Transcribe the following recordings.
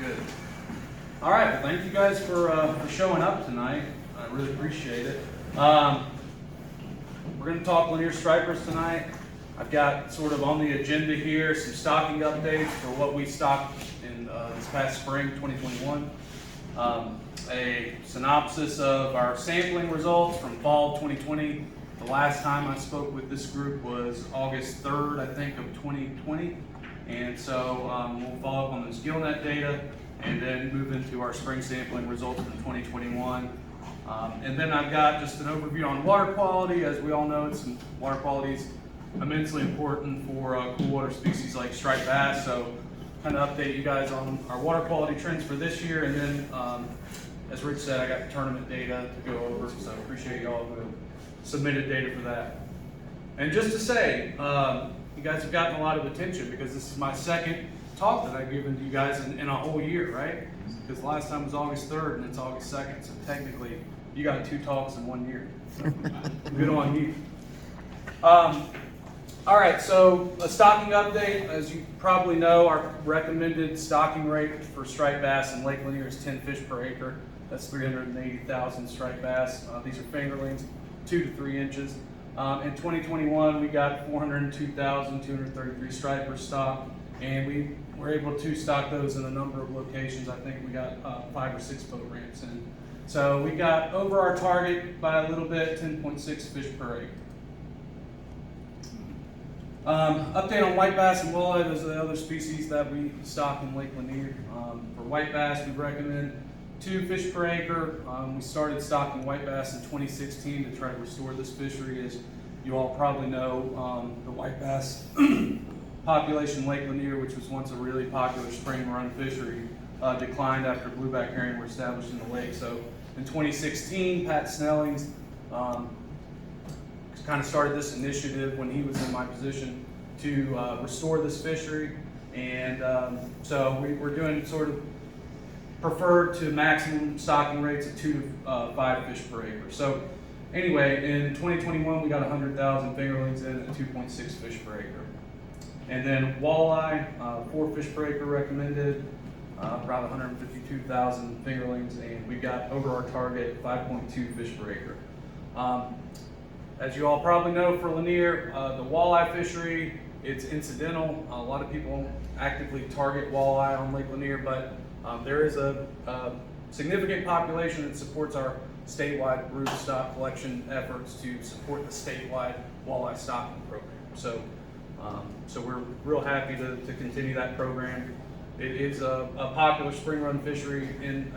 Good. All right. Well, thank you guys for showing up tonight. I really appreciate it. We're going to talk Lanier stripers tonight. I've got sort of on the agenda here some stocking updates for what we stocked in this past spring, 2021. A synopsis of our sampling results from fall 2020. The last time I spoke with this group was August 3rd, I think, of 2020. And so we'll follow up on those GillNet data and then move into our spring sampling results from 2021. And then I've got just an overview on water quality. As we all know, water quality is immensely important for cool water species like striped bass. So kind of update you guys on our water quality trends for this year. And then, as Rich said, I got tournament data to go over. So I appreciate y'all who submitted data for that. And just to say, you guys have gotten a lot of attention because this is my second talk that I've given to you guys in a whole year, right? Because the last time was August 3rd and it's August 2nd, so technically you got 2 talks in 1 year. So, good on you. All right, so a stocking update. As you probably know, our recommended stocking rate for striped bass in Lake Lanier is 10 fish per acre. That's 380,000 striped bass. These are fingerlings, 2 to 3 inches. In 2021, we got 402,233 stripers stocked, and we were able to stock those in a number of locations. I think we got 5 or 6 boat ramps in. So we got over our target by a little bit, 10.6 fish per acre. Update on white bass and walleye. Those are the other species that we stock in Lake Lanier. For white bass, we recommend 2 fish per acre. We started stocking white bass in 2016 to try to restore this fishery. As you all probably know, the white bass population in Lake Lanier, which was once a really popular spring run fishery, declined after blueback herring were established in the lake. So in 2016, Pat Snellings kind of started this initiative when he was in my position to restore this fishery. And so we were doing sort of preferred to maximum stocking rates of 2 to 5 fish per acre. So anyway, in 2021, we got 100,000 fingerlings in at 2.6 fish per acre. And then walleye, 4 fish per acre recommended, around 152,000 fingerlings, and we got over our target 5.2 fish per acre. As you all probably know, for Lanier, the walleye fishery, it's incidental. A lot of people actively target walleye on Lake Lanier, but there is a significant population that supports our statewide Roop stock collection efforts to support the statewide walleye stocking program. So, so we're real happy to continue that program. It is a popular spring run fishery in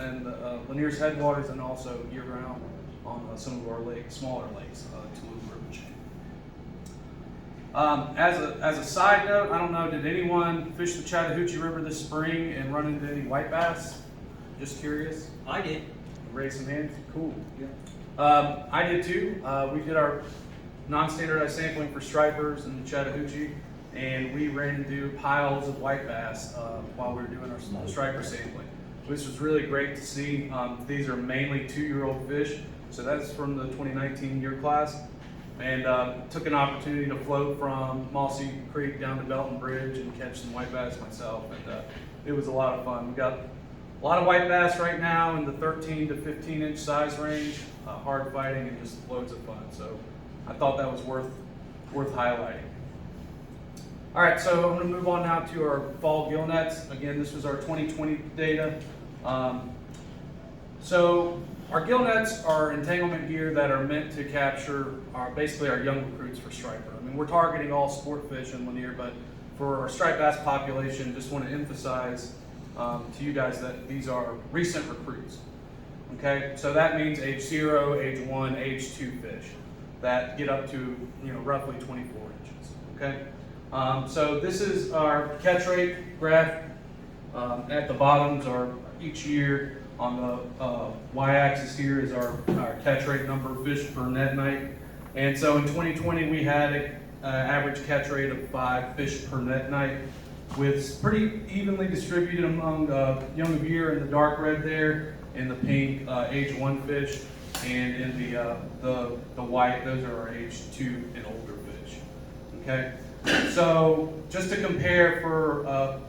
Lanier's headwaters and also year round on some of our lakes, smaller lakes, Toulouse River chain. As a side note, I don't know, did anyone fish the Chattahoochee River this spring and run into any white bass? Just curious. I did. Raise some hands. Cool. Yeah. I did too. We did our non-standardized sampling for stripers in the Chattahoochee, and we ran into piles of white bass while we were doing our striper sampling, which was really great to see. These are mainly 2-year-old fish, so that's from the 2019 year class. And took an opportunity to float from Mossy Creek down to Belton Bridge and catch some white bass myself, and it was a lot of fun. We got a lot of white bass right now in the 13 to 15 inch size range, hard fighting and just loads of fun. So I thought that was worth highlighting. All right, so I'm going to move on now to our fall gill nets. Again, this was our 2020 data. So our gill nets are entanglement gear that are meant to capture basically our young recruits for striper. I mean, we're targeting all sport fish in Lanier, but for our striped bass population, just want to emphasize to you guys that these are recent recruits. Okay, so that means age 0, age 1, age 2 fish that get up to roughly 24 inches. Okay, so this is our catch rate graph. At the bottoms are each year. On the y-axis here is our catch rate number of fish per net night. And so in 2020 we had an average catch rate of 5 fish per net night, with pretty evenly distributed among young of year in the dark red there, in the pink age 1 fish, and in the white, those are our age 2 and older fish. Okay, so just to compare for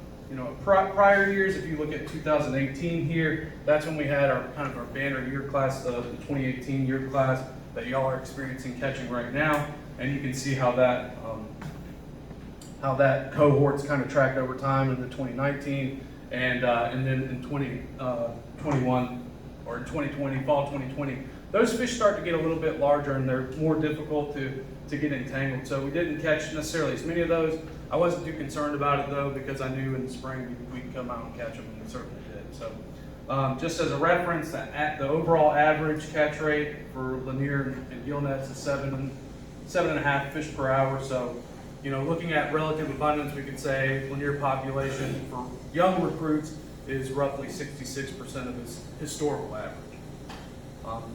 prior years, if you look at 2018 here, that's when we had our kind of our banner year class, the 2018 year class that y'all are experiencing catching right now, and you can see how that cohort's kind of tracked over time in the 2019, and then in 2021 or in 2020, fall 2020, those fish start to get a little bit larger and they're more difficult to get entangled. So we didn't catch necessarily as many of those. I wasn't too concerned about it though, because I knew in the spring we could come out and catch them, and we certainly did. So just as a reference, the overall average catch rate for Lanier and gill nets is 7.5 fish per hour. So, looking at relative abundance, we could say Lanier population for young recruits is roughly 66% of its historical average.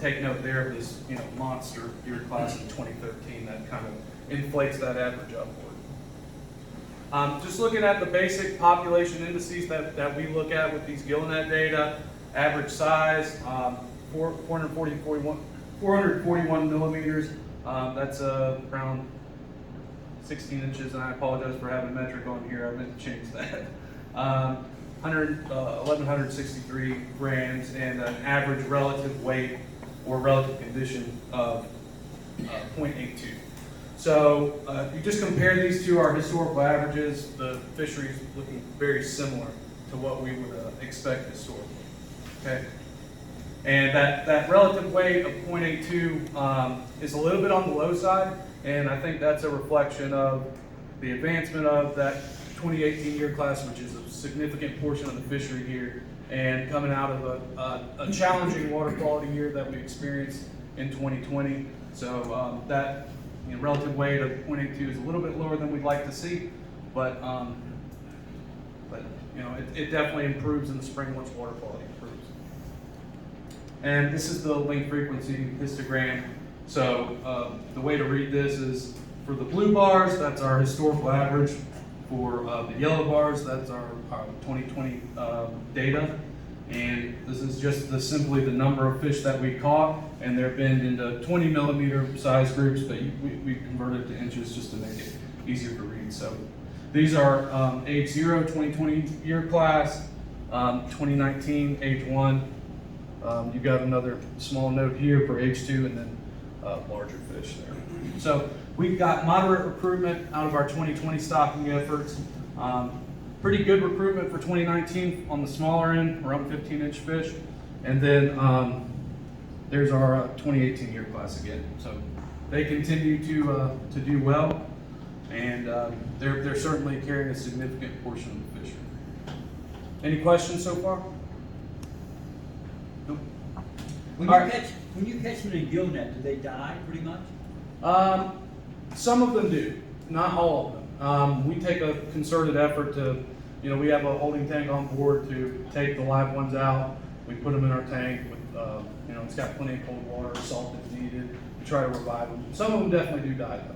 Take note there of this, monster year class in 2013 that kind of inflates that average upward. Just looking at the basic population indices that we look at with these gill net data, average size, 441 millimeters. That's around 16 inches, and I apologize for having metric on here. I meant to change that. 1,163 grams, and an average relative weight or relative condition of 0.82. So if you just compare these to our historical averages, the fishery is looking very similar to what we would expect historically. Okay, and that relative weight of 0.82 is a little bit on the low side, and I think that's a reflection of the advancement of that 2018 year class, which is a significant portion of the fishery here, and coming out of a challenging water quality year that we experienced in 2020. So that relative weight of 0.82 is a little bit lower than we'd like to see, but it definitely improves in the spring once water quality improves. And this is the link frequency histogram. So the way to read this is, for the blue bars, that's our historical average. For the yellow bars, that's our 2020 data. And this is just simply the number of fish that we caught, and they're binned into 20 millimeter size groups, but we converted to inches just to make it easier to read. So these are age 0, 2020 year class, 2019 age 1. You've got another small note here for age 2, and then larger fish there. So we've got moderate recruitment out of our 2020 stocking efforts. Pretty good recruitment for 2019 on the smaller end, around 15-inch fish. And then there's our 2018 year class again. So they continue to do well, and they're certainly carrying a significant portion of the fishery. Any questions so far? Nope. When you catch them in a gill net, do they die pretty much? Some of them do, not all of them. We take a concerted effort to, we have a holding tank on board to take the live ones out. We put them in our tank with, it's got plenty of cold water, salt if needed. We try to revive them. Some of them definitely do die though.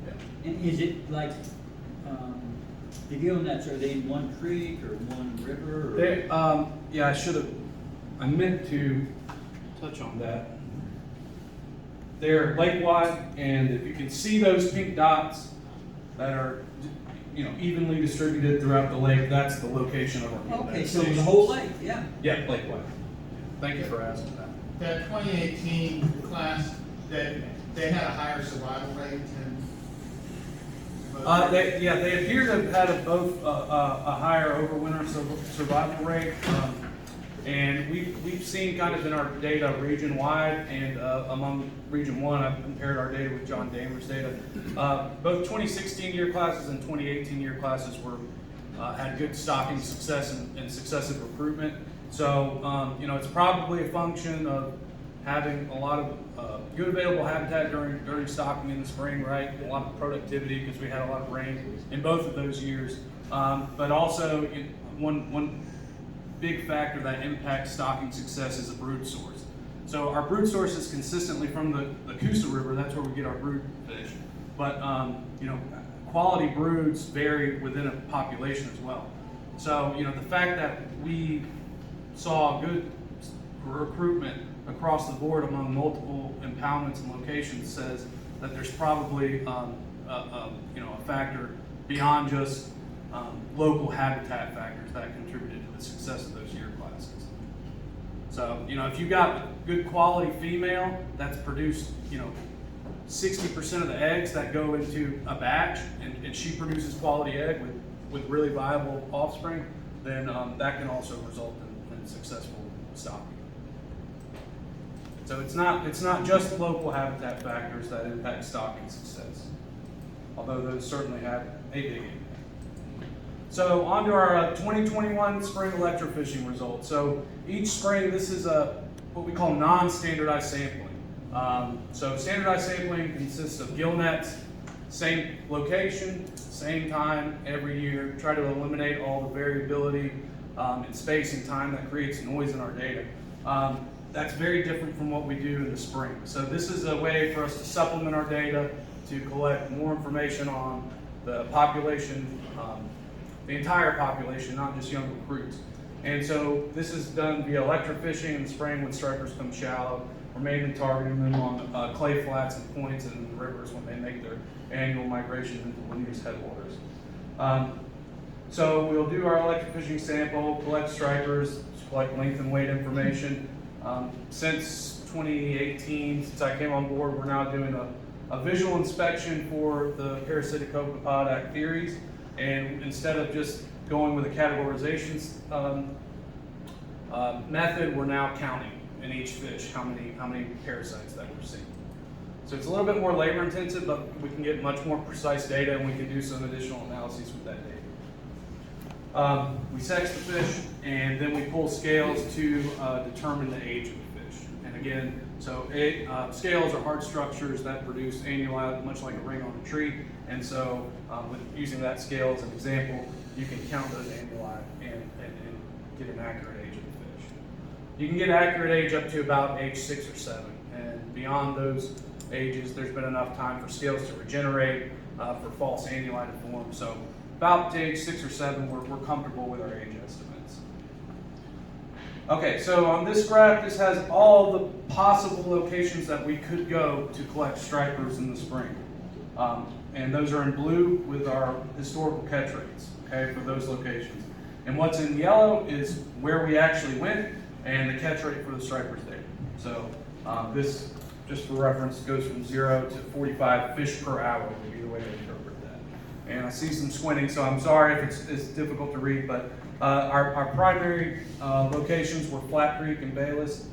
Yeah. And is it like the gill nets? Are they in one creek or one river? Or? Yeah, I meant to touch on that. They're lake-wide, and if you can see those pink dots that are, evenly distributed throughout the lake, that's the location of our gill net Okay, so stations. the whole lake, yeah. Yeah, lake-wide. Thank you for asking that. That 2018 class, that they had a higher survival rate than. They appear to have had both a higher overwinter survival rate. And we've seen kind of in our data region-wide and among Region 1, I've compared our data with John Damer's data. Both 2016 year classes and 2018 year classes had good stocking success and successive recruitment. So, it's probably a function of having a lot of good available habitat during stocking in the spring, right? A lot of productivity because we had a lot of rain in both of those years. But also, one big factor that impacts stocking success is a brood source. So our brood source is consistently from the Coosa River. That's where we get our brood fish. But quality broods vary within a population as well. So the fact that we saw good recruitment across the board among multiple impoundments and locations says that there's probably a factor beyond just local habitat factors that contributed to the success of those year classes. So, if you got good quality female that's produced, 60% of the eggs that go into a batch, and she produces quality egg with really viable offspring, then that can also result in successful stocking. So it's not just local habitat factors that impact stocking success, although those certainly have a big impact. So on to our 2021 spring electrofishing results. So each spring, this is what we call non-standardized sampling. So standardized sampling consists of gill nets, same location, same time every year. Try to eliminate all the variability in space and time that creates noise in our data. That's very different from what we do in the spring. So this is a way for us to supplement our data, to collect more information on the population, the entire population, not just young recruits. And so this is done via electrofishing in the spring when stripers come shallow. We're mainly targeting them on clay flats and points and in the rivers when they make their annual migration into Lanier's headwaters. So we'll do our electrofishing sample, collect stripers, collect length and weight information. Since 2018, since I came on board, we're now doing a visual inspection for the parasitic copepod actheres. And instead of just going with a categorization method, we're now counting in each fish how many parasites that we're seeing. So it's a little bit more labor intensive, but we can get much more precise data, and we can do some additional analyses with that data. We sex the fish, and then we pull scales to determine the age of the fish. And again, so scales are hard structures that produce annuli, much like a ring on a tree. And so with using that scale as an example, you can count those annuli and get an accurate age of the fish. You can get accurate age up to about age 6 or 7. And beyond those ages, there's been enough time for scales to regenerate, for false annuli to form. So about to age 6 or 7, we're comfortable with our age estimates. Okay, so on this graph, this has all the possible locations that we could go to collect stripers in the spring. And those are in blue with our historical catch rates, okay, for those locations. And what's in yellow is where we actually went and the catch rate for the stripers there. So this, just for reference, goes from 0 to 45 fish per hour would be the way to interpret that. And I see some squinting, so I'm sorry if it's difficult to read, but our primary locations were Flat Creek and Bayless,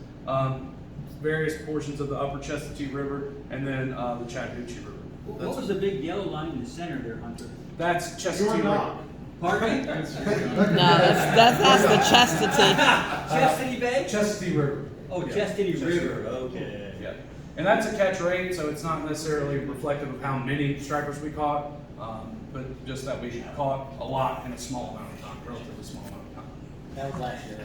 various portions of the upper Chestatee River, and then the Chattahoochee River. What was the big yellow line in the center there, Hunter? That's Chestatee River. Pardon me? No, that's the chastity. Chastity Bay? Chestatee River. Oh, Yeah. Chastity River, okay. Yeah. And that's a catch rate, so it's not necessarily reflective of how many stripers we caught, but just that we caught a lot in a small amount of time, relatively small amount of time. That was last year.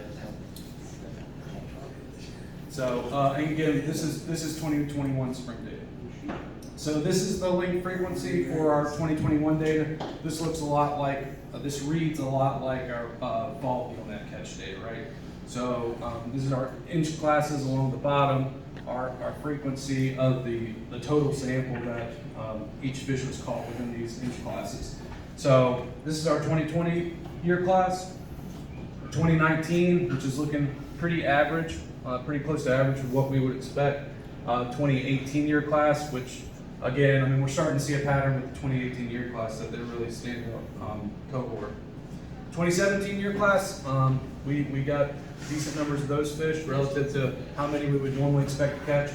So, and again, this is 2021 spring data. So this is the link frequency for our 2021 data. This looks a lot like, this reads a lot like our fall gill net catch data, right? So this is our inch classes along the bottom, our frequency of the total sample that each fish was caught within these inch classes. So this is our 2020 year class, 2019, which is looking pretty average, pretty close to average of what we would expect. 2018 year class, which again, I mean, we're starting to see a pattern with the 2018 year class that they're really standing up cohort. 2017 year class, we got decent numbers of those fish relative to how many we would normally expect to catch.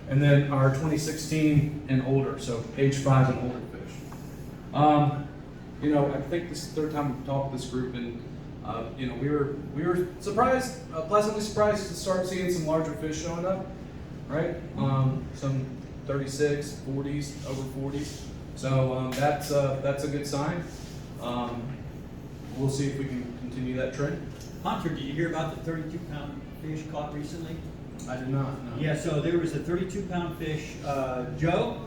And then our 2016 and older, so age 5 and older fish. I think this is the third time we've talked to this group, and we were surprised, pleasantly surprised to start seeing some larger fish showing up, right? Some 36, 40s, over 40s. So that's a good sign. We'll see if we can continue that trend. Hunter, did you hear about the 32-pound fish caught recently? I did not. No. Yeah, so there was a 32-pound fish. Joe?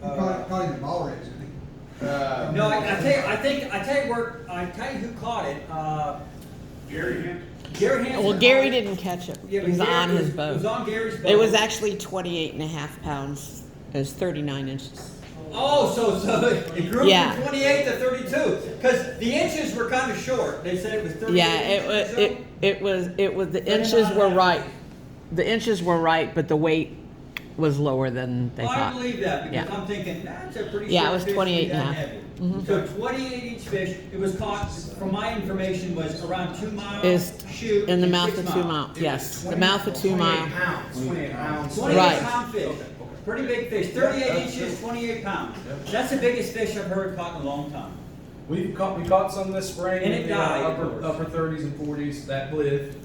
Caught him in ball race, didn't he? No, I tell you who caught it. Gary Hansen. Gary Hansen. Well, Gary didn't catch it. Yeah, It but was Gary- on his It was boat. on Gary's boat. It was actually 28.5 pounds. It was 39 inches. Oh, Oh, so it grew Yeah. from 28 to 32, because the inches were kind of short. They said it was 38 Yeah, inches or so. it was, the inches were right. The inches were right, but the weight was lower than they Well, I thought. believe that, because Yeah. I'm thinking, that's a pretty Yeah, it short was fish to be 28 and a that half. heavy. Mhm. So 28 inch fish, it was caught, from my information, was around 2 miles Is shoot. in the and mouth 6 of 2 miles. mile, yes, the mouth of 2 mile. 28 pounds, 28 pounds. 28 Right. pound fish. Okay. Pretty big fish, 38 that's inches, true. 28 pounds. Yep. That's the biggest fish I've heard caught in a long time. We caught some this spring. And it in the, died, of course. upper 30s and 40s that lived.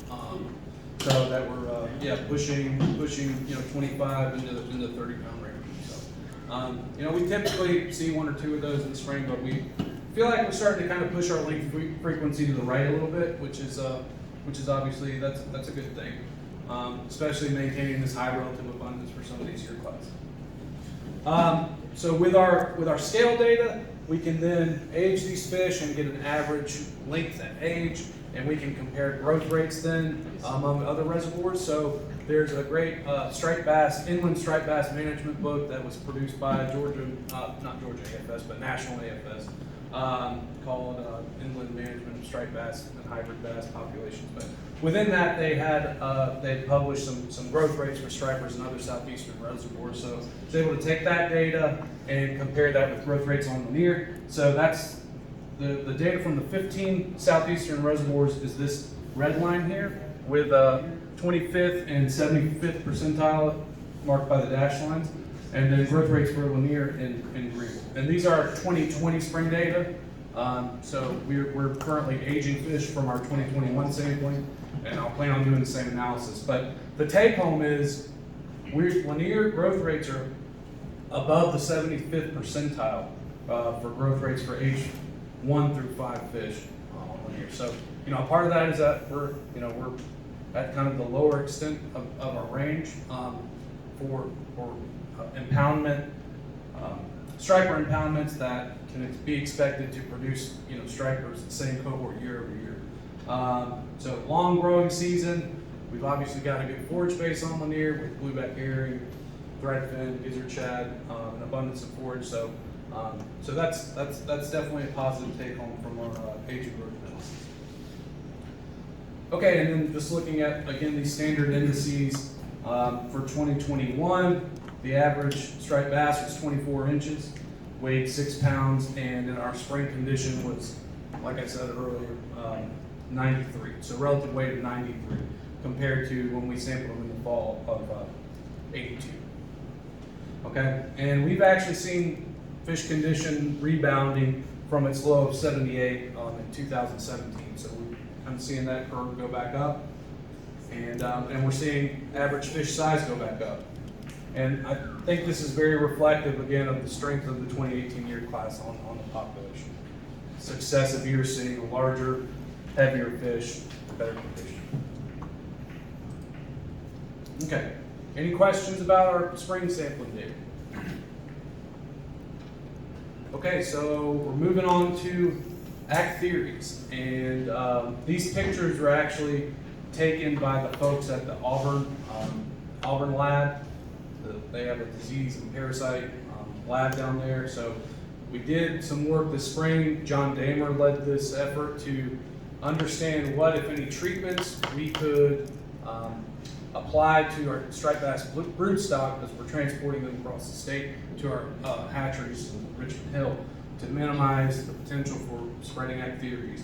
So that were pushing 25 into the 30-pound range. So we typically see 1 or 2 of those in the spring, but we feel like we're starting to kind of push our length frequency to the right a little bit, which is obviously that's a good thing, especially maintaining this high relative abundance for some of these year classes. So with our scale data, we can then age these fish and get an average length at age, and we can compare growth rates then among other reservoirs. So there's a great inland striped bass management book that was produced by not Georgia AFS, but National AFS, called Inland Management of Striped Bass and Hybrid Bass Populations. But within that, they published some growth rates for stripers and other southeastern reservoirs. So I was able to take that data and compare that with growth rates on Lanier. So that's the data from the 15 southeastern reservoirs is this red line here with 25th and 75th percentile marked by the dash lines, and then growth rates for Lanier in green. And these are 2020 spring data. So we're currently aging fish from our 2021 sampling, and I'll plan on doing the same analysis. But the take home is Lanier growth rates are above the 75th percentile for growth rates for age 1 through 5 fish on Lanier. So part of that is that we're at kind of the lower extent of our range for impoundment, striper impoundments that can be expected to produce stripers the same cohort year over year. So long growing season, we've obviously got a good forage base on Lanier with blueback herring, threadfin, gizzard shad, an abundance of forage. So that's definitely a positive take home from our age and growth analysis. Okay, and then just looking at again these standard indices for 2021, the average striped bass was 24 inches, weighed 6 pounds, and in our spring condition was, like I said earlier, 93. So relative weight of 93 compared to when we sampled them in the fall of 82. Okay, and we've actually seen fish condition rebounding from its low of 78 in 2017. So we're kind of seeing that curve go back up, and we're seeing average fish size go back up. And I think this is very reflective again of the strength of the 2018 year class on the population. Successive years seeing a larger, heavier fish, better condition. Okay, any questions about our spring sampling data? Okay, so we're moving on to act theories, and these pictures were actually taken by the folks at the Auburn lab. They have a disease and parasite lab down there. So we did some work this spring. John Damer led this effort to understand what, if any, treatments we could apply to our striped bass broodstock as we're transporting them across the state to our hatcheries in Richmond Hill to minimize the potential for spreading act theories.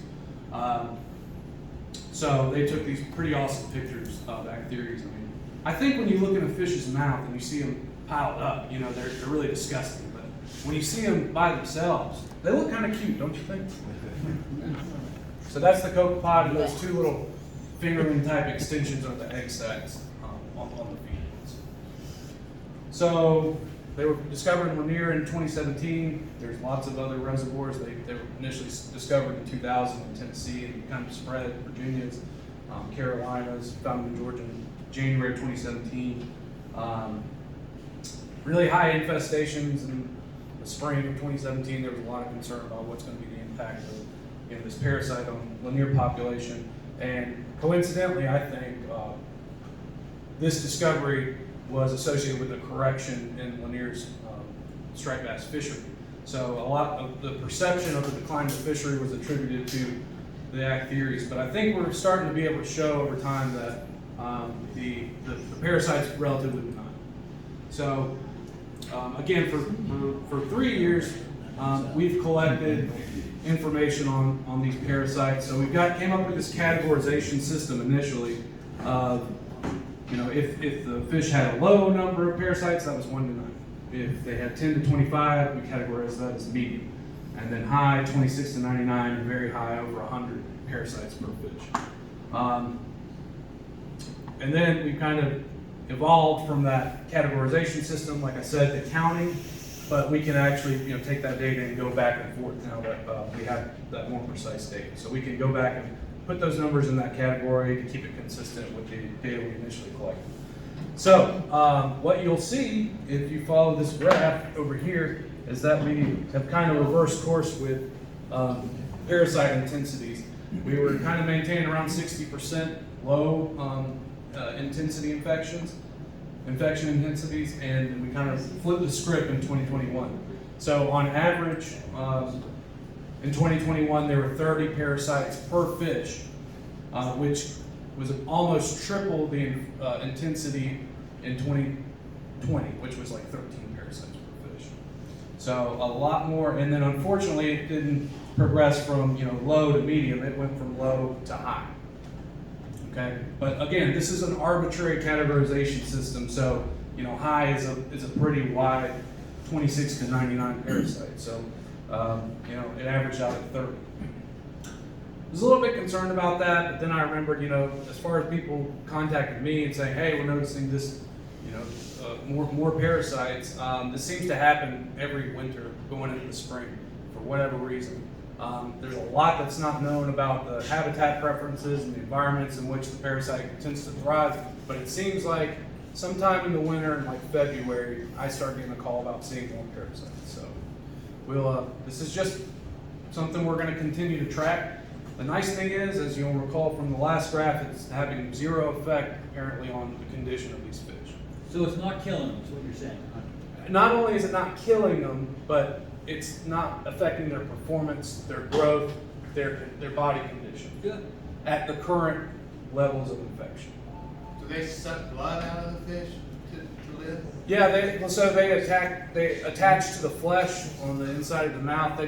So they took these pretty awesome pictures of act theories. I mean, I think when you look in a fish's mouth and you see them piled up, they're really disgusting. But when you see them by themselves, they look kind of cute, don't you think? So that's the copepod, and those two little fingerling type extensions are the egg sacs on the females. So they were discovered in Lanier in 2017. There's lots of other reservoirs. They were initially discovered in 2000 in Tennessee and kind of spread Virginia's, Carolinas, found in Georgia in January 2017. Really high infestations in the spring of 2017. There was a lot of concern about what's going to be the impact of this parasite on Lanier population. And coincidentally, I think this discovery was associated with a correction in Lanier's striped bass fishery. So a lot of the perception of the decline of the fishery was attributed to the act theories, but I think we're starting to be able to show over time that the parasite's relatively benign. So again, for 3 years, we've collected information on these parasites. So came up with this categorization system initially of, if the fish had a low number of parasites, that was 1 to 9. If they had 10 to 25, we categorize that as medium. And then high, 26 to 99, and very high, over 100 parasites per fish. And then we kind of evolved from that categorization system, like I said, to counting, but we can actually take that data and go back and forth now that we have that more precise data. So we can go back and put those numbers in that category to keep it consistent with the data we initially collected. So what you'll see if you follow this graph over here is that we have kind of reversed course with parasite intensities. We were kind of maintaining around 60% low intensity infection intensities, and we kind of flipped the script in 2021. So on average, in 2021, there were 30 parasites per fish, which was almost triple the intensity in 2020, which was like 13 parasites per fish. So a lot more, and then unfortunately it didn't progress from low to medium, it went from low to high. Okay, but again, this is an arbitrary categorization system, so high is a pretty wide 26 to 99 parasites. So it averaged out at 30. I was a little bit concerned about that, but then I remembered, as far as people contacted me and saying, hey, we're noticing this, more parasites. This seems to happen every winter going into the spring for whatever reason. There's a lot that's not known about the habitat preferences and the environments in which the parasite tends to thrive, but it seems like sometime in the winter, in like February, I start getting a call about seeing more parasites. So this is just something we're going to continue to track. The nice thing is, as you'll recall from the last graph, it's having zero effect apparently on the condition of these fish. So it's not killing them, is what you're saying? Not only is it not killing them, but it's not affecting their performance, their growth, their body condition. Good. At the current levels of infection. Do they suck blood out of the fish to live? Yeah, they attach to the flesh on the inside of the mouth. They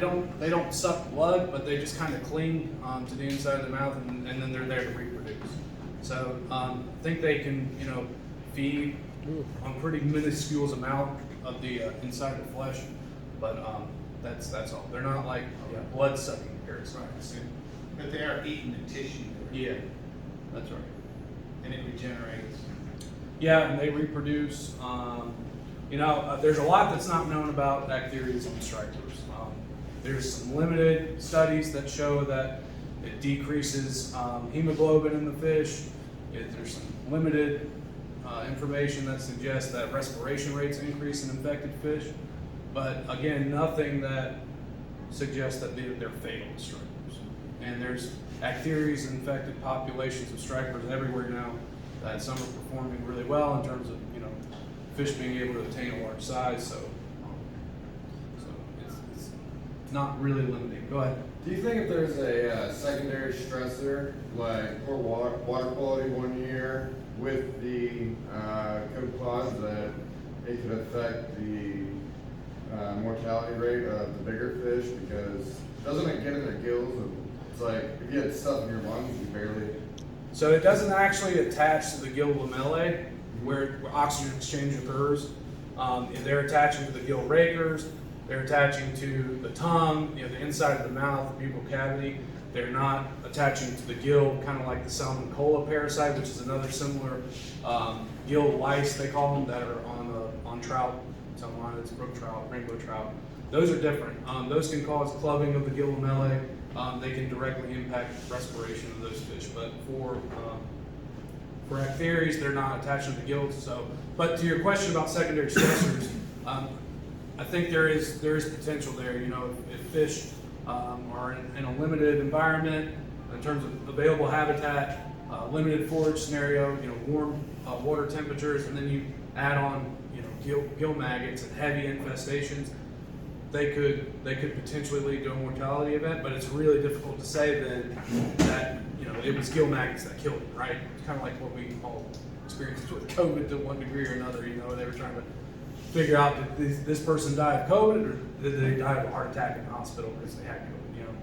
don't suck blood, but they just kind of cling to the inside of the mouth, and then they're there to reproduce. So I think they can feed on pretty minuscule amount of the inside of the flesh, but that's all. They're not like blood sucking parasites. But they are eating the tissue. Yeah, that's right. And it regenerates. Yeah, and they reproduce. There's a lot that's not known about bacterias on stripers. There's some limited studies that show that it decreases hemoglobin in the fish. There's some limited information that suggests that respiration rates increase in infected fish. But again, nothing that suggests that they're fatal to stripers. And there's bacterias infected populations of stripers everywhere now. That some are performing really well in terms of fish being able to attain a large size. So it's not really limiting. Go ahead. Do you think if there's a secondary stressor, like poor water quality one year, with the code that it could affect the mortality rate of the bigger fish? Because doesn't it get in their gills? It's like if you had stuff in your lungs, you barely. So it doesn't actually attach to the gill lamellae where oxygen exchange occurs. They're attaching to the gill rakers. They're attaching to the tongue, the inside of the mouth, the buccal cavity. They're not attaching to the gill, kind of like the salmonella parasite, which is another similar gill lice, they call them, that are on trout, salmonids, brook trout, rainbow trout. Those are different. Those can cause clubbing of the gill lamellae. They can directly impact respiration of those fish. But for bacterias, they're not attached to the gills. So, but to your question about secondary stressors, I think there is potential there. If fish are in a limited environment in terms of available habitat, limited forage scenario, warm water temperatures, and then you add on gill maggots and heavy infestations, they could potentially lead to a mortality event, but it's really difficult to say then that, you know, it was gill maggots that killed him, right? It's kind of like what we all experienced with COVID to one degree or another. You know, they were trying to figure out, did this person die of COVID, or did they die of a heart attack in the hospital because they had COVID? You know,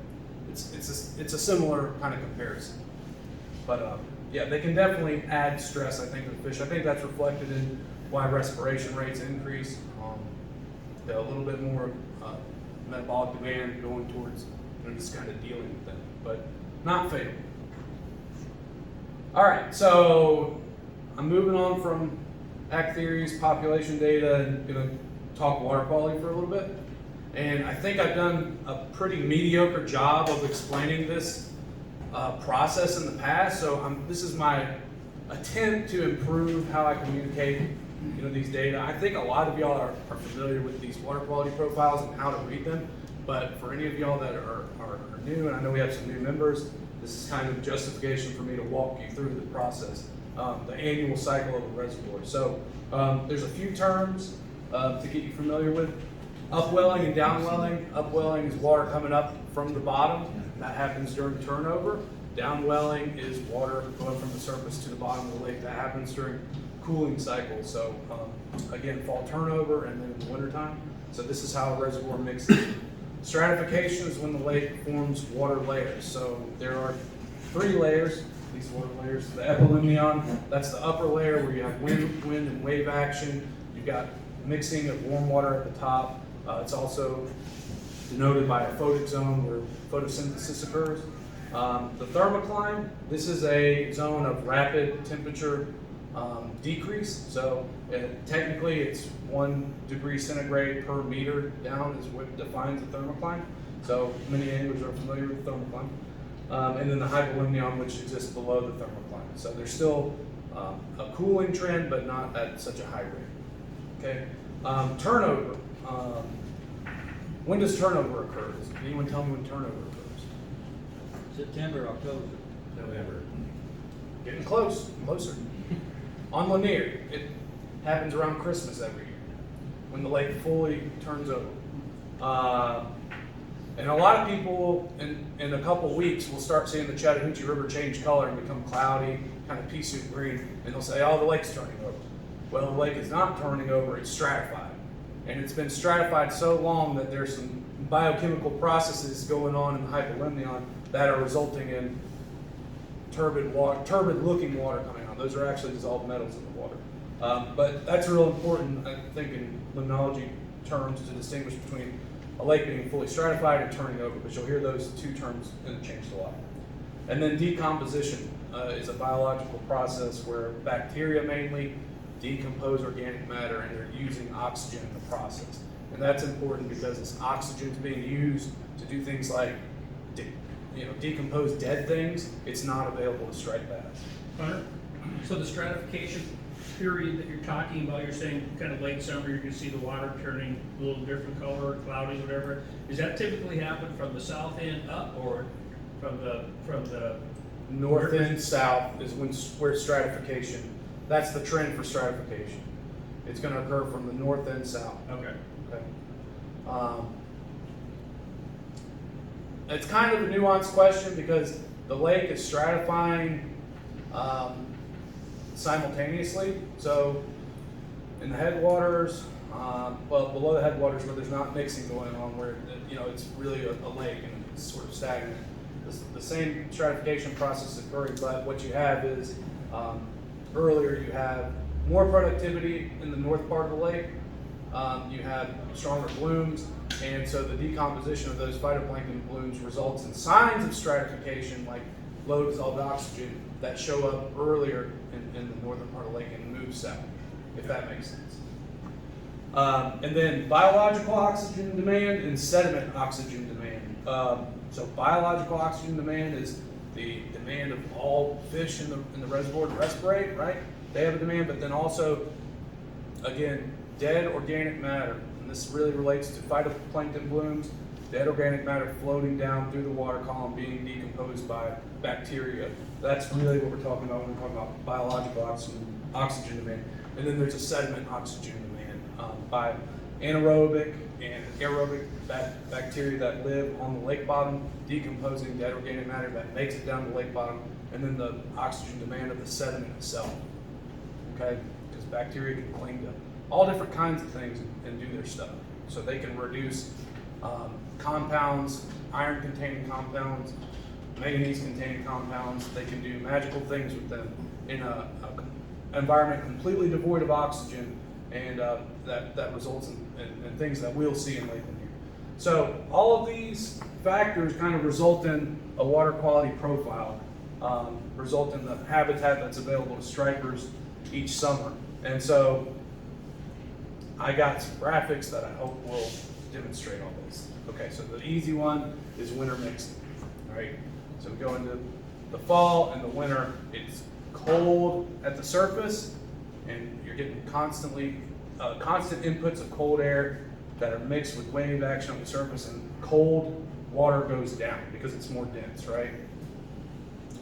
it's a similar kind of comparison. But yeah, they can definitely add stress, I think, to the fish. I think that's reflected in why respiration rates increase. A little bit more metabolic demand going towards, you know, just kind of dealing with them, but not fatal. All right, so I'm moving on from act theories, population data, and gonna talk water quality for a little bit. And I think I've done a pretty mediocre job of explaining this process in the past. So this is my attempt to improve how I communicate, you know, these data. I think a lot of y'all are familiar with these water quality profiles and how to read them. But for any of y'all that are new, and I know we have some new members, this is kind of justification for me to walk you through the process, the annual cycle of a reservoir. So there's a few terms to get you familiar with. Upwelling and downwelling. Upwelling is water coming up from the bottom. That happens during turnover. Downwelling is water going from the surface to the bottom of the lake. That happens during cooling cycles. So again, fall turnover and then in the wintertime. So this is how a reservoir mixes. Stratification is when the lake forms water layers. So there are 3 layers, these water layers. The epilimnion, that's the upper layer where you have wind and wave action. You've got mixing of warm water at the top. It's also denoted by a photic zone where photosynthesis occurs. The thermocline, this is a zone of rapid temperature decrease. So technically it's 1 degree centigrade per meter down is what defines the thermocline. So many anglers are familiar with the thermocline. And then the hypolimnion, which exists below the thermocline. So there's still a cooling trend, but not at such a high rate. Okay. Turnover. When does turnover occur? Does anyone tell me when turnover occurs? September, October. November. Getting closer. On Lanier, it happens around Christmas every year, when the lake fully turns over. And a lot of people in a couple weeks will start seeing the Chattahoochee River change color and become cloudy, kind of pea soup green, and they'll say, oh, the lake's turning over. Well, the lake is not turning over, it's stratified. And it's been stratified so long that there's some biochemical processes going on in the hypolimnion that are resulting in turbid looking water coming out. Those are actually dissolved metals in the water. But that's real important, I think, in limnology terms to distinguish between a lake being fully stratified and turning over, but you'll hear those 2 terms interchanged a lot. And then decomposition is a biological process where bacteria mainly decompose organic matter, and they're using oxygen in the process. And that's important because this oxygen is being used to do things like decompose dead things. It's not available to striped bass. Hunter, so the stratification period that you're talking about, you're saying kind of late summer, you're gonna see the water turning a little different color, cloudy, whatever. Does that typically happen from the south end up, or from the North and south is where stratification, that's the trend for stratification. It's going to occur from the north and south. Okay. Okay. It's kind of a nuanced question because the lake is stratifying simultaneously. So in the headwaters, well, below the headwaters where there's not mixing going on, where it's really a lake and it's sort of stagnant. The same stratification process is occurring, but what you have is earlier you have more productivity in the north part of the lake. You have stronger blooms, and so the decomposition of those phytoplankton blooms results in signs of stratification like low dissolved oxygen that show up earlier in the northern part of the lake and move south, if that makes sense. And then biological oxygen demand and sediment oxygen demand. So biological oxygen demand is the demand of all fish in the reservoir to respirate, right? They have a demand, but then also, again, dead organic matter, and this really relates to phytoplankton blooms, dead organic matter floating down through the water column being decomposed by bacteria. That's really what we're talking about when we're talking about biological oxygen demand. And then there's a sediment oxygen demand. by anaerobic and aerobic bacteria that live on the lake bottom, decomposing dead organic matter that makes it down to the lake bottom, and then the oxygen demand of the sediment itself. Okay, because bacteria can cling to all different kinds of things and do their stuff. So they can reduce compounds, iron-containing compounds, manganese-containing compounds. They can do magical things with them in an environment completely devoid of oxygen, and that results in things that we'll see in Lake Lanier. So all of these factors kind of result in a water quality profile, result in the habitat that's available to stripers each summer. And so I got some graphics that I hope will demonstrate all this. Okay, so the easy one is winter mixing, right? So we go into the fall and the winter, it's cold at the surface, and you're getting constant inputs of cold air that are mixed with wave action on the surface, and cold water goes down because it's more dense, right?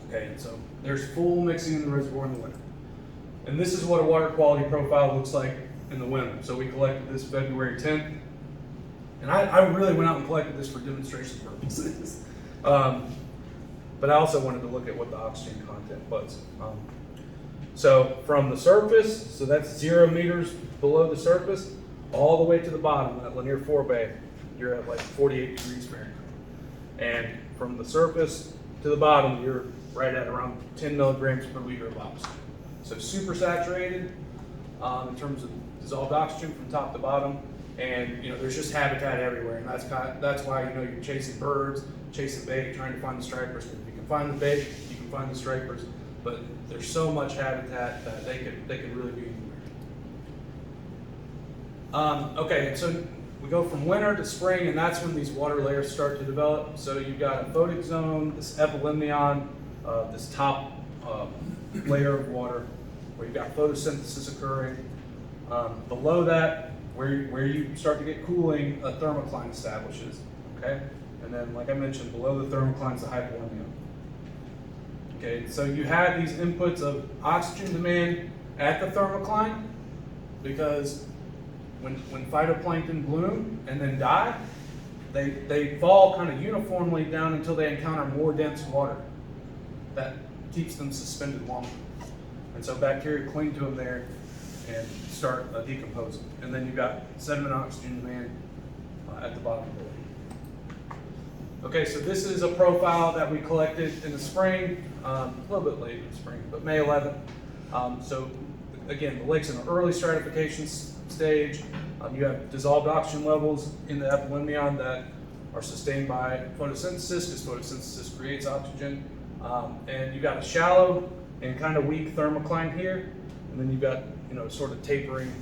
Okay, and so there's full mixing in the reservoir in the winter. And this is what a water quality profile looks like in the winter. So we collected this February 10th, and I really went out and collected this for demonstration purposes. But I also wanted to look at what the oxygen content was. So from the surface, so that's 0 meters below the surface, all the way to the bottom at Lanier Forebay, you're at like 48 degrees Fahrenheit. And from the surface to the bottom, you're right at around 10 milligrams per liter of oxygen. So super saturated in terms of dissolved oxygen from top to bottom. And there's just habitat everywhere, and that's why you're chasing birds, chasing bait, trying to find the stripers. If you can find the bait, you can find the stripers. But there's so much habitat that they could really be anywhere. Okay, so we go from winter to spring, and that's when these water layers start to develop. So you've got a photic zone, this epilimnion, this top layer of water, where you've got photosynthesis occurring. Below that, where you start to get cooling, a thermocline establishes, okay? And then, like I mentioned, below the thermocline is the hypolimnion. Okay, so you have these inputs of oxygen demand at the thermocline, because when phytoplankton bloom and then die, they fall kind of uniformly down until they encounter more dense water that keeps them suspended longer. And so bacteria cling to them there and start decomposing. And then you've got sediment oxygen demand at the bottom of the lake. Okay, so this is a profile that we collected in the spring, a little bit late in the spring, but May 11th. So again, the lake's in an early stratification stage. You have dissolved oxygen levels in the epilimnion that are sustained by photosynthesis, because photosynthesis creates oxygen. And you've got a shallow and kind of weak thermocline here. And then you've got sort of tapering,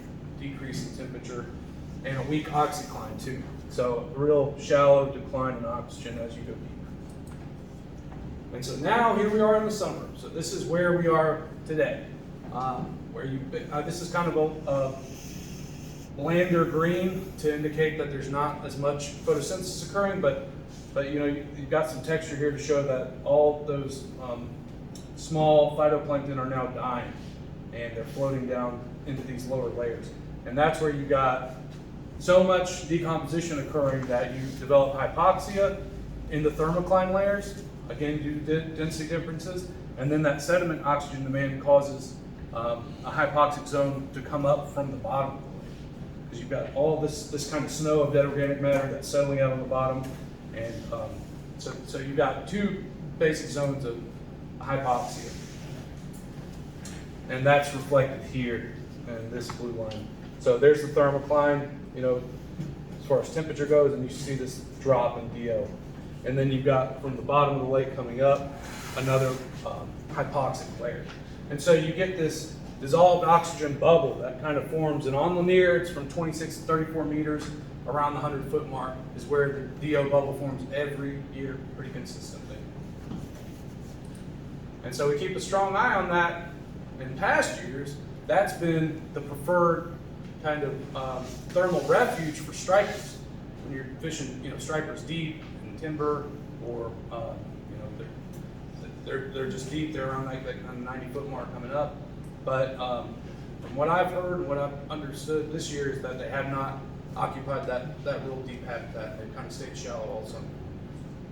decrease in temperature, and a weak oxycline too. So a real shallow decline in oxygen as you go deeper. And so now here we are in the summer. So this is where we are today. This is kind of a blander green to indicate that there's not as much photosynthesis occurring, but you've got some texture here to show that all those small phytoplankton are now dying, and they're floating down into these lower layers. And that's where you got so much decomposition occurring that you develop hypoxia in the thermocline layers, again due to density differences, and then that sediment oxygen demand causes a hypoxic zone to come up from the bottom of the lake. Because you've got all this kind of snow of dead organic matter that's settling out on the bottom, and so you've got two basic zones of hypoxia. And that's reflected here in this blue line. So there's the thermocline, as far as temperature goes, and you see this drop in DO. And then you've got, from the bottom of the lake coming up, another hypoxic layer. And so you get this dissolved oxygen bubble that kind of forms. And on Lanier, it's from 26 to 34 meters, around the 100-foot mark, is where the DO bubble forms every year pretty consistently. And so we keep a strong eye on that. In past years, that's been the preferred kind of thermal refuge for stripers. When you're fishing, stripers deep in timber, or they're just deep. They're around like that kind of 90-foot mark coming up. But from what I've heard and what I've understood this year is that they have not occupied that real deep habitat. They've kind of stayed shallow all summer.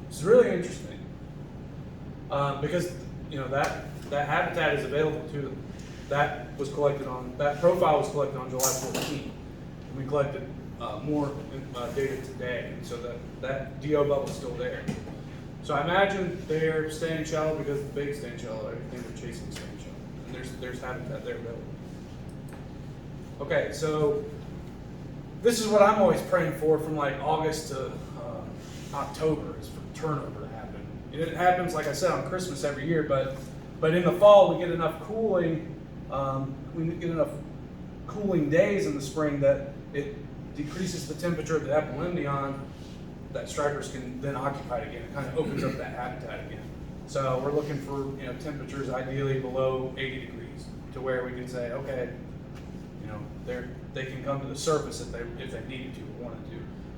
It's really interesting because that habitat is available to them. That profile was collected on July 14th. And we collected more data today, and so that DO bubble is still there. So I imagine they're staying shallow because the big staying shallow. Everything they're chasing is staying shallow, and there's habitat there available. Okay, so this is what I'm always praying for from like August to October is for turnover to happen. It happens, like I said, on Christmas every year, but in the fall we get enough cooling. We get enough cooling days in the spring that it decreases the temperature of the epilimnion that stripers can then occupy it again. It kind of opens up that habitat again. So we're looking for temperatures ideally below 80 degrees to where we can say, okay, they can come to the surface if they needed to or wanted to.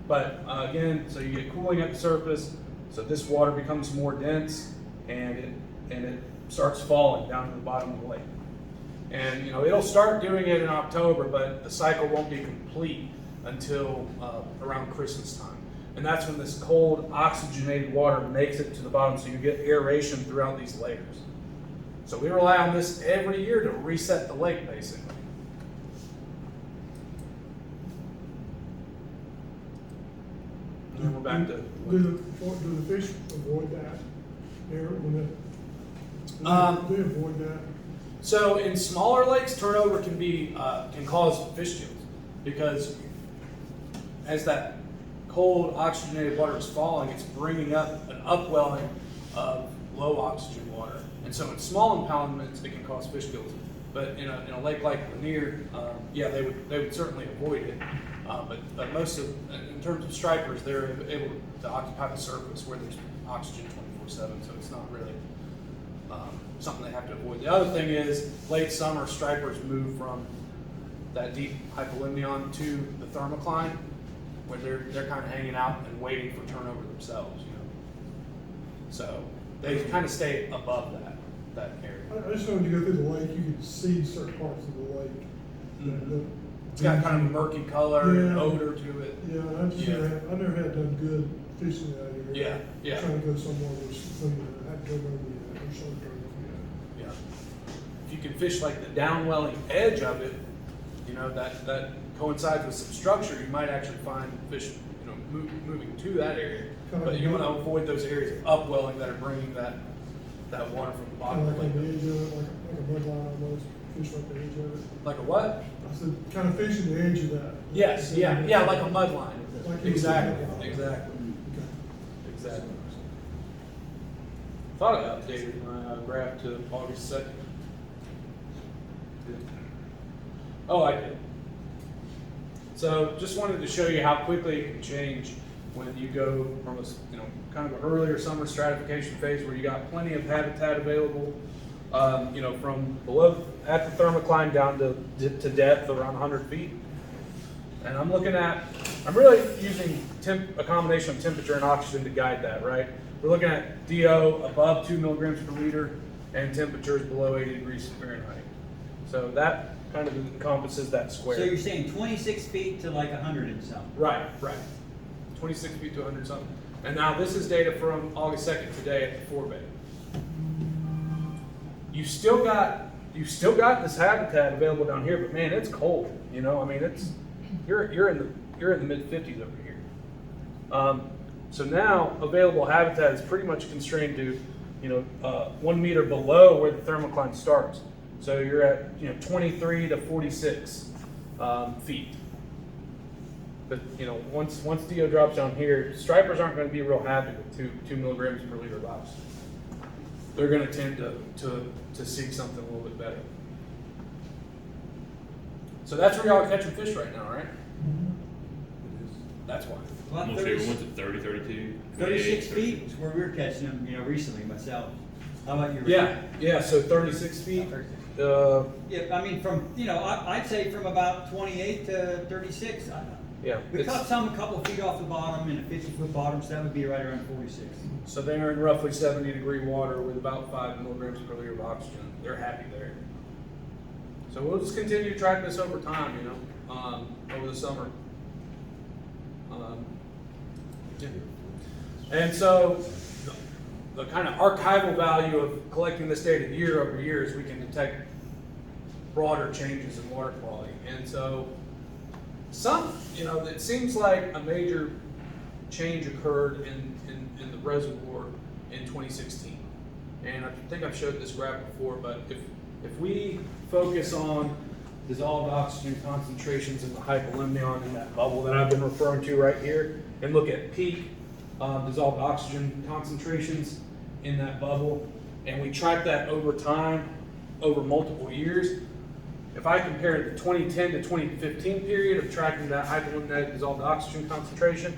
But again, so you get cooling at the surface, so this water becomes more dense and it starts falling down to the bottom of the lake. And it'll start doing it in October, but the cycle won't be complete until around Christmas time. And that's when this cold, oxygenated water makes it to the bottom, so you get aeration throughout these layers. So we rely on this every year to reset the lake, basically. And then we're back to... Do the fish avoid that? They avoid that? So in smaller lakes, turnover can cause fish kills because as that cold oxygenated water is falling, it's bringing up an upwelling of low oxygen water, and so in small impoundments it can cause fish kills. But in a lake like Lanier, they would certainly avoid it. But most in terms of stripers, they're able to occupy the surface where there's oxygen 24/7, so it's not really something they have to avoid. The other thing is, late summer, stripers move from that deep hypolimnion to the thermocline, where they're kind of hanging out and waiting for turnover themselves. So they kind of stay above that area. I just know when you go through the lake, you can see certain parts of the lake. Mm-hmm. It's got kind of a murky color and odor to it. Yeah, I never had done good fishing in that area. Yeah. Trying to go somewhere where something had to go over the or something. Yeah. If you can fish like the downwelling edge of it, that coincides with some structure, you might actually find fish, moving to that area. But you want to avoid those areas of upwelling that are bringing that water from the bottom of the lake. Like on the edge of it, like a mudline almost, fish like the edge of it. Like a what? I said, kind of fishing the edge of that. Yes, yeah, like a mud line. Like Exactly. Okay. Thought I updated my graph to August 2nd. Oh, I did. So just wanted to show you how quickly it can change when you go from a kind of an earlier summer stratification phase where you got plenty of habitat available, from below at the thermocline down to depth around 100 feet. And I'm really using a combination of temperature and oxygen to guide that, right? We're looking at DO above 2 milligrams per liter and temperatures below 80 degrees Fahrenheit. So that kind of encompasses that square. So you're saying 26 feet to like 100 and something? Right. 26 feet to 100 something. And now this is data from August 2nd today at the forebay. You've still got this habitat available down here, but man, it's cold. You're in the mid 50s over here. So now available habitat is pretty much constrained to 1 meter below where the thermocline starts. So you're at 23 to 46 feet. But once DO drops down here, stripers aren't going to be real happy with 2 milligrams per liter of oxygen. They're going to tend to seek something a little bit better. So that's where y'all are catching fish right now, right? That's why. Well, Most everyone's at 30, 32. 36 feet is where we were catching them, recently myself. How about you? Yeah. So 36 feet. Yeah, I mean I'd say from about 28 to 36. Yeah. We caught some a couple feet off the bottom in a 50-foot bottom, so that would be right around 46. So they're in roughly 70 degree water with about 5 milligrams per liter of oxygen. They're happy there. So we'll just continue to track this over time, over the summer. Yeah. And so the kind of archival value of collecting this data year over year is we can detect broader changes in water quality. And so it seems like a major change occurred in the reservoir in 2016. And I think I've showed this graph before, but if we focus on dissolved oxygen concentrations in the hypolimnion in that bubble that I've been referring to right here, and look at peak dissolved oxygen concentrations in that bubble, and we track that over time, over multiple years. If I compare the 2010 to 2015 period of tracking that hypolimnic dissolved oxygen concentration,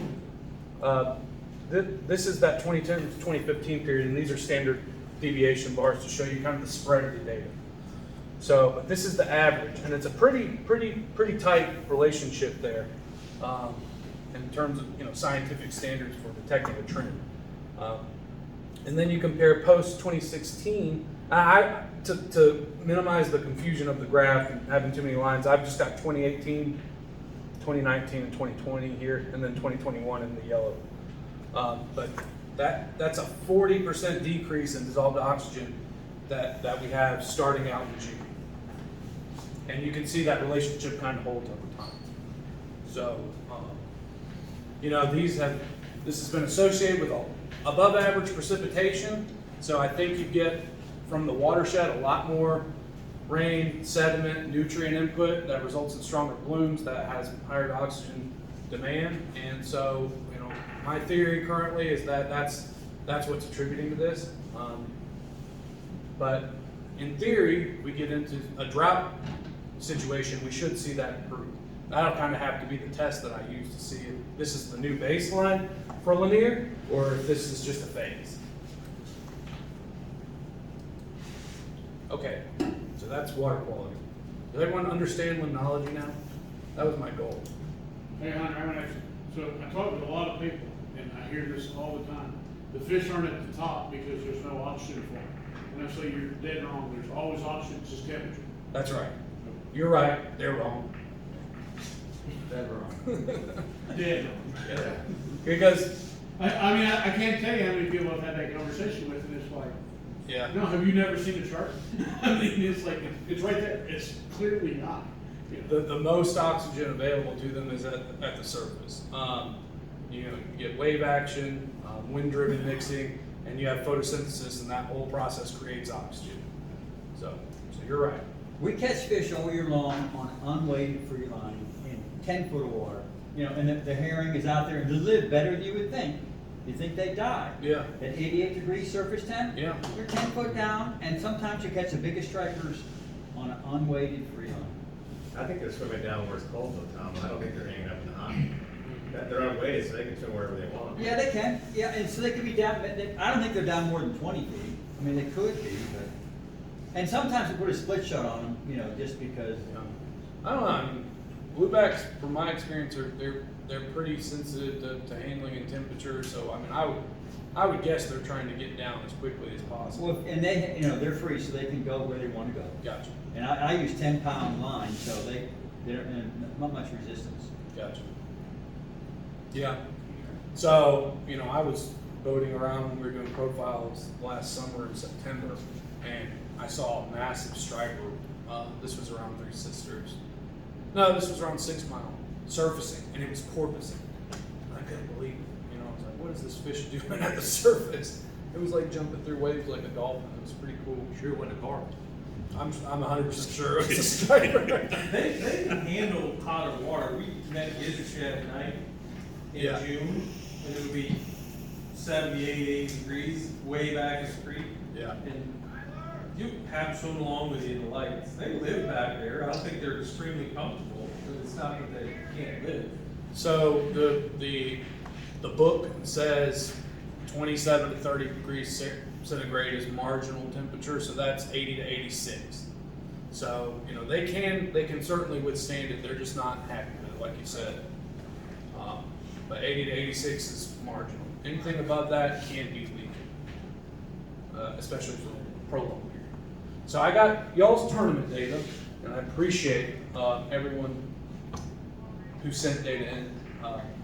this is that 2010 to 2015 period, and these are standard deviation bars to show you kind of the spread of the data. So, but this is the average, and it's a pretty tight relationship there in terms of scientific standards for detecting a trend. And then you compare post 2016. To minimize the confusion of the graph and having too many lines, I've just got 2018, 2019, and 2020 here, and then 2021 in the yellow. But that's a 40% decrease in dissolved oxygen that we have starting out in June. And you can see that relationship kind of holds over time. So, this has been associated with above average precipitation. So I think you get from the watershed a lot more rain, sediment, nutrient input that results in stronger blooms that has higher oxygen demand. And so, my theory currently is that that's what's attributing to this. But in theory, we get into a drought situation, we should see that improve. That'll kind of have to be the test that I use to see if this is the new baseline for Lanier or if this is just a phase. Okay, so that's water quality. Does everyone understand limnology now? That was my goal. Hey, Hunter, so I talk with a lot of people, and I hear this all the time. The fish aren't at the top because there's no oxygen for them. And I say you're dead wrong. There's always oxygen, it's just temperature. That's right. You're right. They're wrong. Dead wrong. Dead wrong. Yeah. Because I can't tell you how many people I've had that conversation with, and it's like, yeah. no, have you never seen a chart? I mean, it's like, it's right there. It's clearly not. The most oxygen available to them is at the surface. You get wave action, wind-driven mixing, and you have photosynthesis, and that whole process creates oxygen. So you're right. We catch fish all year long on unweighted free line in 10 foot of water. And the herring is out there and they live better than you would think. You think they die. Yeah. At 88 degrees surface temp, Yeah. they're 10 foot down, and sometimes you catch the biggest stripers on an unweighted free line. I think they're swimming down where it's cold though, Tom. I don't think they're hanging up in the hot. They're unweighted, so they can swim wherever they want. Yeah, they can. Yeah, and so they could be down, but I don't think they're down more than 20 feet. I mean, they could be, but. And sometimes we put a split shot on them, just because. I don't know. I mean, bluebacks, from my experience, they're pretty sensitive to handling and temperature. So I would guess they're trying to get down as quickly as possible. Well, and they, they're free, so they can go where they want to go. Gotcha. And I use 10-pound line, so they're not much resistance. Gotcha. Yeah. So I was boating around when we were doing profiles last summer in September, and I saw a massive striper. This was around Three Sisters. No, this was around 6 Mile, surfacing, and it was porpoising. I couldn't believe it. I was like, what is this fish doing at the surface? It was like jumping through waves like a dolphin. It was pretty cool. Sure it wasn't a carp. I'm 100% sure it was a striper. They can handle hotter water. We met gizzard shad at night in Yeah. June, and it would be 78, 80 degrees way back in the creek. Yeah. And you have swim along with you in the lights. They live back there. I don't think they're extremely comfortable, but it's not that they can't live. So the book says 27 to 30 degrees centigrade is marginal temperature, so that's 80 to 86. So they can certainly withstand it. They're just not happy with it, like you said. But 80 to 86 is marginal. Anything above that can be leaking, especially for a prolonged period. So I got y'all's tournament data. And I appreciate everyone who sent data in.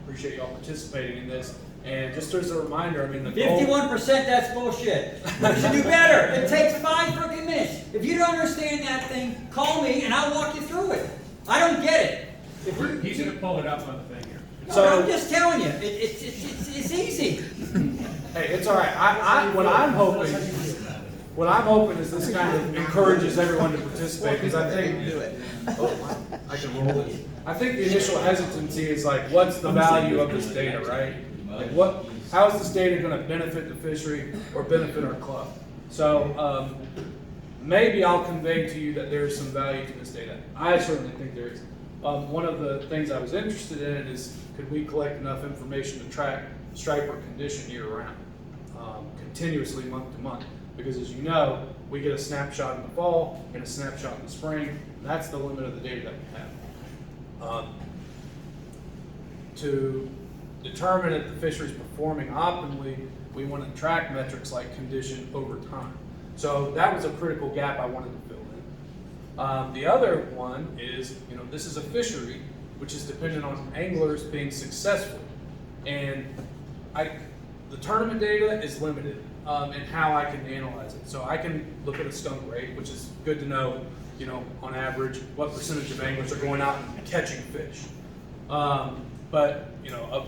Appreciate y'all participating in this. And just as a reminder, I mean, the goal. 51%, that's bullshit. You should do better. It takes 5 freaking minutes. If you don't understand that thing, call me and I'll walk you through it. I don't get it. If you, He's gonna pull it up on the thing here. no, So- I'm just telling you, it's easy. Hey, it's all right. What I'm hoping is this kind of encourages everyone to participate, because I think. Oh, I can roll it. I think the initial hesitancy is like, what's the value of this data, right? Like how is this data gonna benefit the fishery or benefit our club? So, maybe I'll convey to you that there's some value to this data. I certainly think there is. One of the things I was interested in is, could we collect enough information to track striper condition year round, continuously month to month? Because as you know, we get a snapshot in the fall and a snapshot in the spring, and that's the limit of the data that we have. To determine if the fishery is performing optimally, we want to track metrics like condition over time. So that was a critical gap I wanted to fill in. The other one is, this is a fishery which is dependent on anglers being successful. And the tournament data is limited in how I can analyze it. So I can look at a skunk rate, which is good to know, on average, what percentage of anglers are going out and catching fish. But,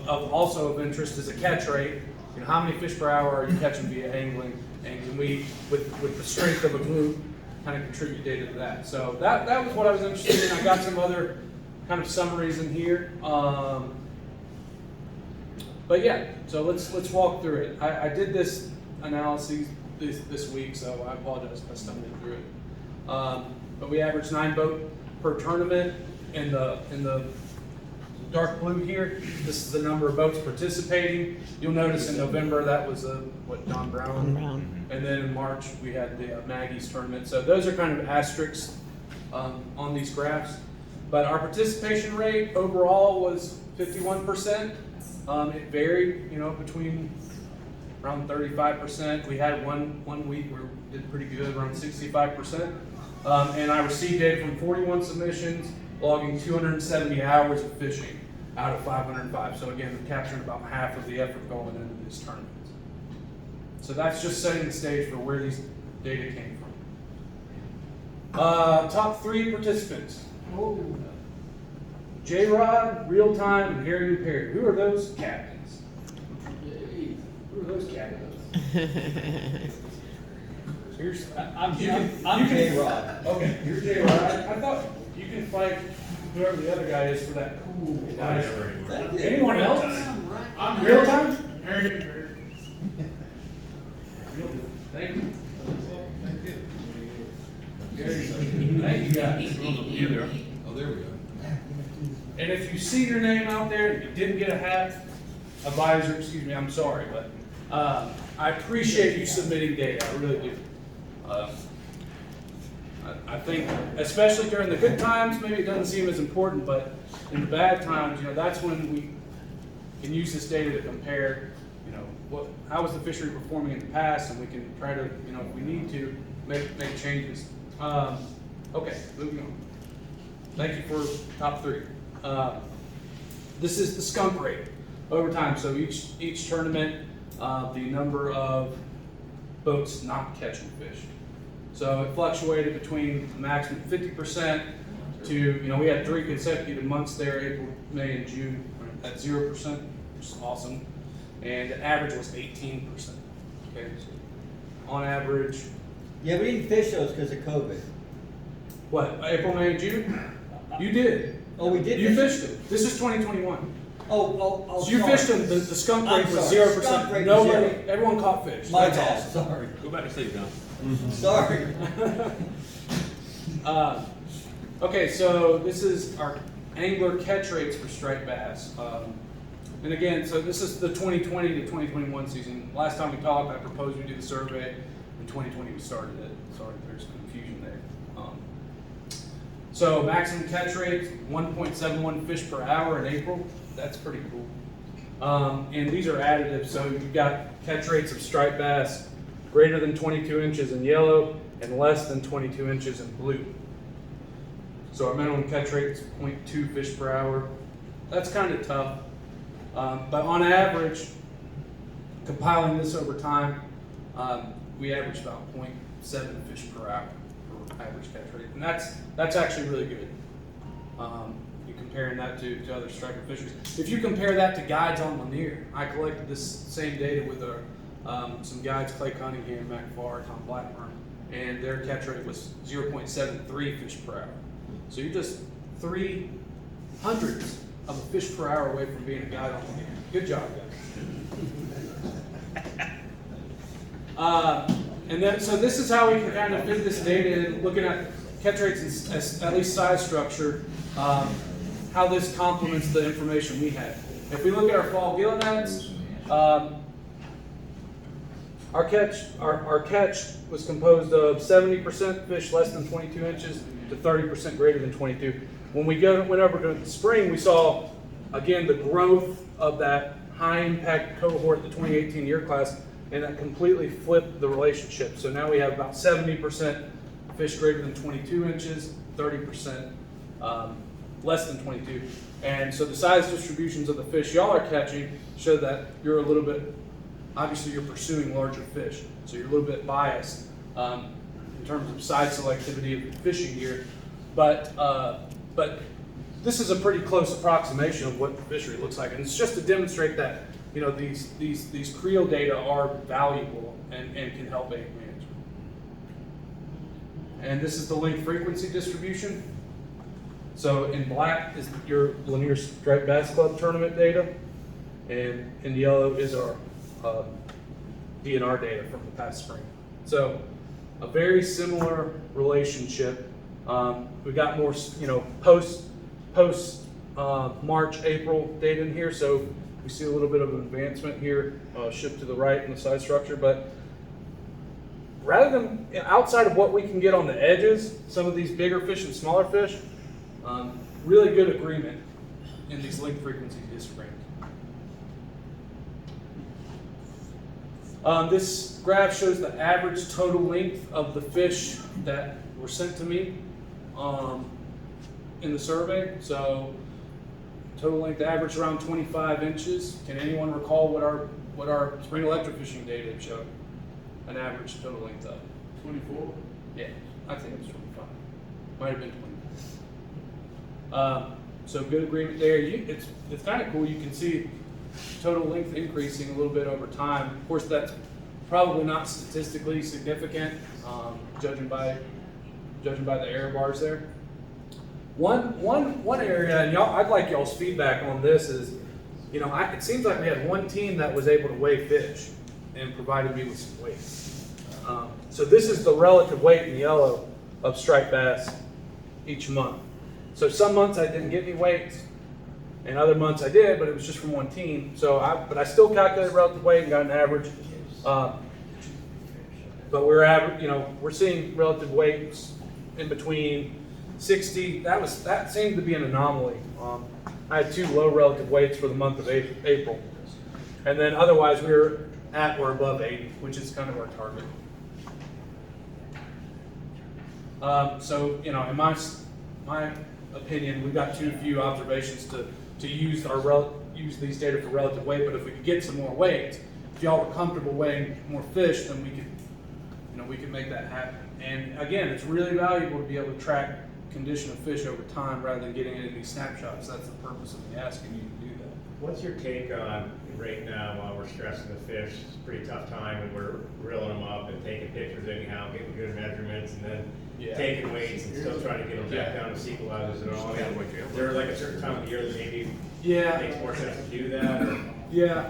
also of interest is a catch rate. How many fish per hour are you catching via angling? And can we, with the strength of a group, kind of contribute data to that? So that was what I was interested in. I got some other kind of summaries in here. But yeah, so let's walk through it. I did this analysis this week, so I apologize if I stumbled through it. But we averaged 9 boat per tournament. In the dark blue here, this is the number of boats participating. You'll notice in November that was Don Brown. And then in March we had the Maggie's tournament. So those are kind of asterisks on these graphs. But our participation rate overall was 51%. It varied, between around 35%. We had one week where we did pretty good, around 65%. And I received data from 41 submissions, logging 270 hours of fishing out of 505. So again, capturing about half of the effort going into these tournaments. So that's just setting the stage for where these data came from. Top 3 participants. J-Rod, Real Time, and Harry and Perry. Who are those captains? Who are those captains? I'm J-Rod. Okay, you're J-Rod. I thought you can fight whoever the other guy is for that cool guy. Anyone else? I'm Real Time? Harry. Thank you. Thank you guys. Oh, there we go. And if you see your name out there and you didn't get a hat, a visor, excuse me, I'm sorry, but I appreciate you submitting data. I really do. I think, especially during the good times, maybe it doesn't seem as important, but in the bad times, that's when we can use this data to compare, how was the fishery performing in the past, and we can try to, if we need to, make changes. Okay, moving on. Thank you for top 3. This is the skunk rate over time. So each tournament, the number of boats not catching fish. So it fluctuated between a maximum 50% to, we had 3 consecutive months there, April, May, and June, at 0%, which is awesome. And the average was 18%. Okay, so on average. Yeah, we didn't fish those because of COVID. What, April, May, and June? You did. Oh, we did? You fished it. This is 2021. Oh, So you sorry. fished them, the skunk rate I'm was sorry. 0%. Skunk rate was Nobody, 0. everyone caught fish. My That's bad, awesome. sorry. Go back to sleep, John. Sorry. Okay, so this is our angler catch rates for striped bass. And again, so this is the 2020 to 2021 season. Last time we talked, I proposed we do the survey. In 2020, we started it. Sorry if there's confusion there. So maximum catch rate, 1.71 fish per hour in April. That's pretty cool. And these are additive. So you've got catch rates of striped bass greater than 22 inches in yellow and less than 22 inches in blue. So our minimum catch rate is 0.2 fish per hour. That's kind of tough. But on average, compiling this over time, we average about 0.7 fish per hour for average catch rate. And that's actually really good. You comparing that to other striper fisheries. If you compare that to guides on Lanier, I collected this same data with some guides, Clay Cunningham, Mac Farr, Tom Blackburn, and their catch rate was 0.73 fish per hour. So you're just 3/100ths of a fish per hour away from being a guide on Lanier. Good job, guys. And then, so this is how we can kind of fit this data in, looking at catch rates as at least size structure, how this complements the information we had. If we look at our fall gill nets, our catch was composed of 70% fish less than 22 inches to 30% greater than 22. When we went over to the spring, we saw, again, the growth of that high impact cohort, the 2018 year class, and that completely flipped the relationship. So now we have about 70% fish greater than 22 inches, 30% less than 22. And so the size distributions of the fish y'all are catching show that you're a little bit, obviously you're pursuing larger fish. So you're a little bit biased in terms of size selectivity of the fishing gear. But this is a pretty close approximation of what the fishery looks like. And it's just to demonstrate that, you know, these creel data are valuable and can help aid management. And this is the link frequency distribution. So in black is your Lanier Striped Bass Club tournament data, and in yellow is our DNR data from the past spring. So a very similar relationship. We got more, you know, post March, April data in here, so we see a little bit of an advancement here, shift to the right in the size structure. But rather than, outside of what we can get on the edges, some of these bigger fish and smaller fish, really good agreement in these link frequency disagreements. This graph shows the average total length of the fish that were sent to me in the survey. So total length average around 25 inches. Can anyone recall what our spring electrofishing data showed? An average total length of 24? Yeah, I think it was 25. Might have been 24. So good agreement there. It's kind of cool. You can see total length increasing a little bit over time. Of course, that's probably not statistically significant, judging by the error bars there. One area, and y'all, I'd like y'all's feedback on this is, you know, it seems like we had one team that was able to weigh fish and provided me with some weights. So this is the relative weight in yellow of striped bass each month. So some months I didn't get any weights, and other months I did, but it was just from one team. So I still calculated relative weight and got an average. But we're seeing relative weights in between 60. That seemed to be an anomaly. I had 2 low relative weights for the month of April, and then otherwise we were at or above 80, which is kind of our target. So, you know, in my opinion, we've got too few observations to use these data for relative weight. But if we could get some more weight, if y'all were comfortable weighing more fish, then we could make that happen. And again, it's really valuable to be able to track condition of fish over time rather than getting into these snapshots. That's the purpose of me asking you to do that. What's your take on right now while we're stressing the fish? It's a pretty tough time and we're reeling them up and taking pictures anyhow, getting good measurements, and then taking weights and still trying to get them back down to sequelizers and all. Is there like a certain time of year that maybe makes more sense to do that? Or? Yeah,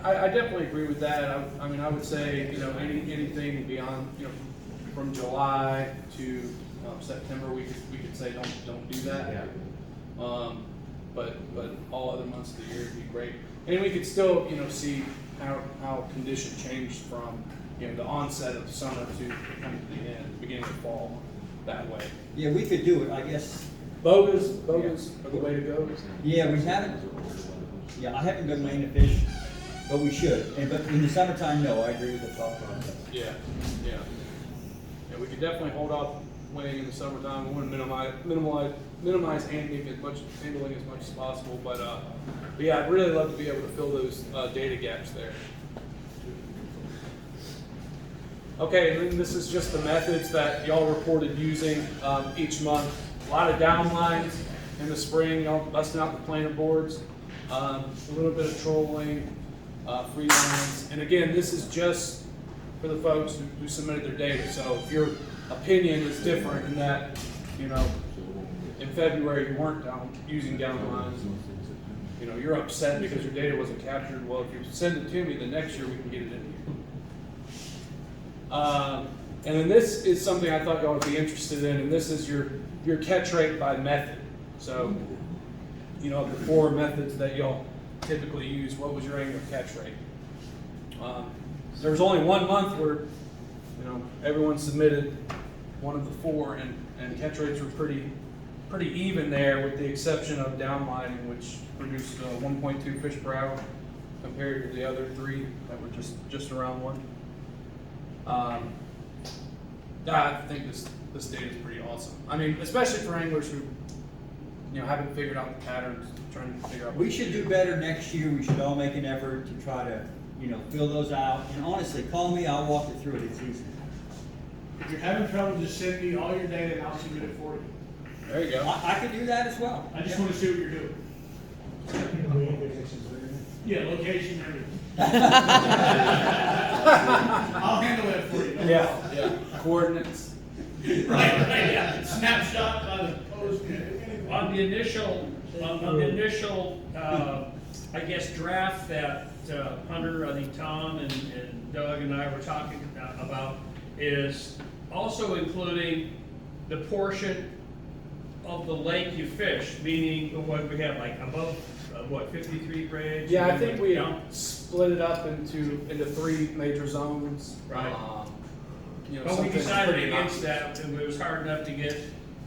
I definitely agree with that. I mean, I would say, you know, anything beyond, you know, from July to September, we could say don't do that. Yeah. But all other months of the year would be great, and we could still, you know, see how condition changed from, you know, the onset of summer to kind of the end, beginning of fall, that way. Yeah, we could do it, I guess. Bogas are the way to go. Yeah, we haven't. Yeah, I haven't been weighing the fish, but we should. But in the summertime, no, I agree with the thought process. Yeah, we could definitely hold off weighing in the summertime. We want to minimize handling as much as possible. But yeah, I'd really love to be able to fill those data gaps there. Okay, and then this is just the methods that y'all reported using each month. A lot of downlines in the spring, y'all busting out the planer boards. A little bit of trolling, free lines. And again, this is just for the folks who submitted their data. So if your opinion is different in that, you know, in February you weren't using downlines, you know, you're upset because your data wasn't captured. Well, if you send it to me, the next year we can get it in here. And then this is something I thought y'all would be interested in, and this is your catch rate by method. So, you know, the 4 methods that y'all typically use, what was your annual catch rate? There was only 1 month where, you know, everyone submitted one of the 4, and catch rates were pretty even there, with the exception of downlining, which produced 1.2 fish per hour compared to the other 3 that were just around 1. I think this data is pretty awesome. I mean, especially for anglers who, you know, haven't figured out the patterns, trying to figure out. We should do better next year. We should all make an effort to try to, you know, fill those out. And honestly, call me, I'll walk you through it. It's easy. If you're having trouble, just send me all your data and I'll submit it for you. There you go. I can do that as well. I just want to see what you're doing. Yeah, location, everything. I'll handle that for you. No problem. Yeah. Coordinates. Right, yeah. Snapshot by the post. On the initial, I guess, draft that Hunter, I think Tom and Doug and I were talking about, is also including the portion of the lake you fish, meaning what we have, like above, 53 grades? Yeah, I think we split it up into 3 major zones. Right. You know, But we something decided pretty against nice. that, and it was hard enough to get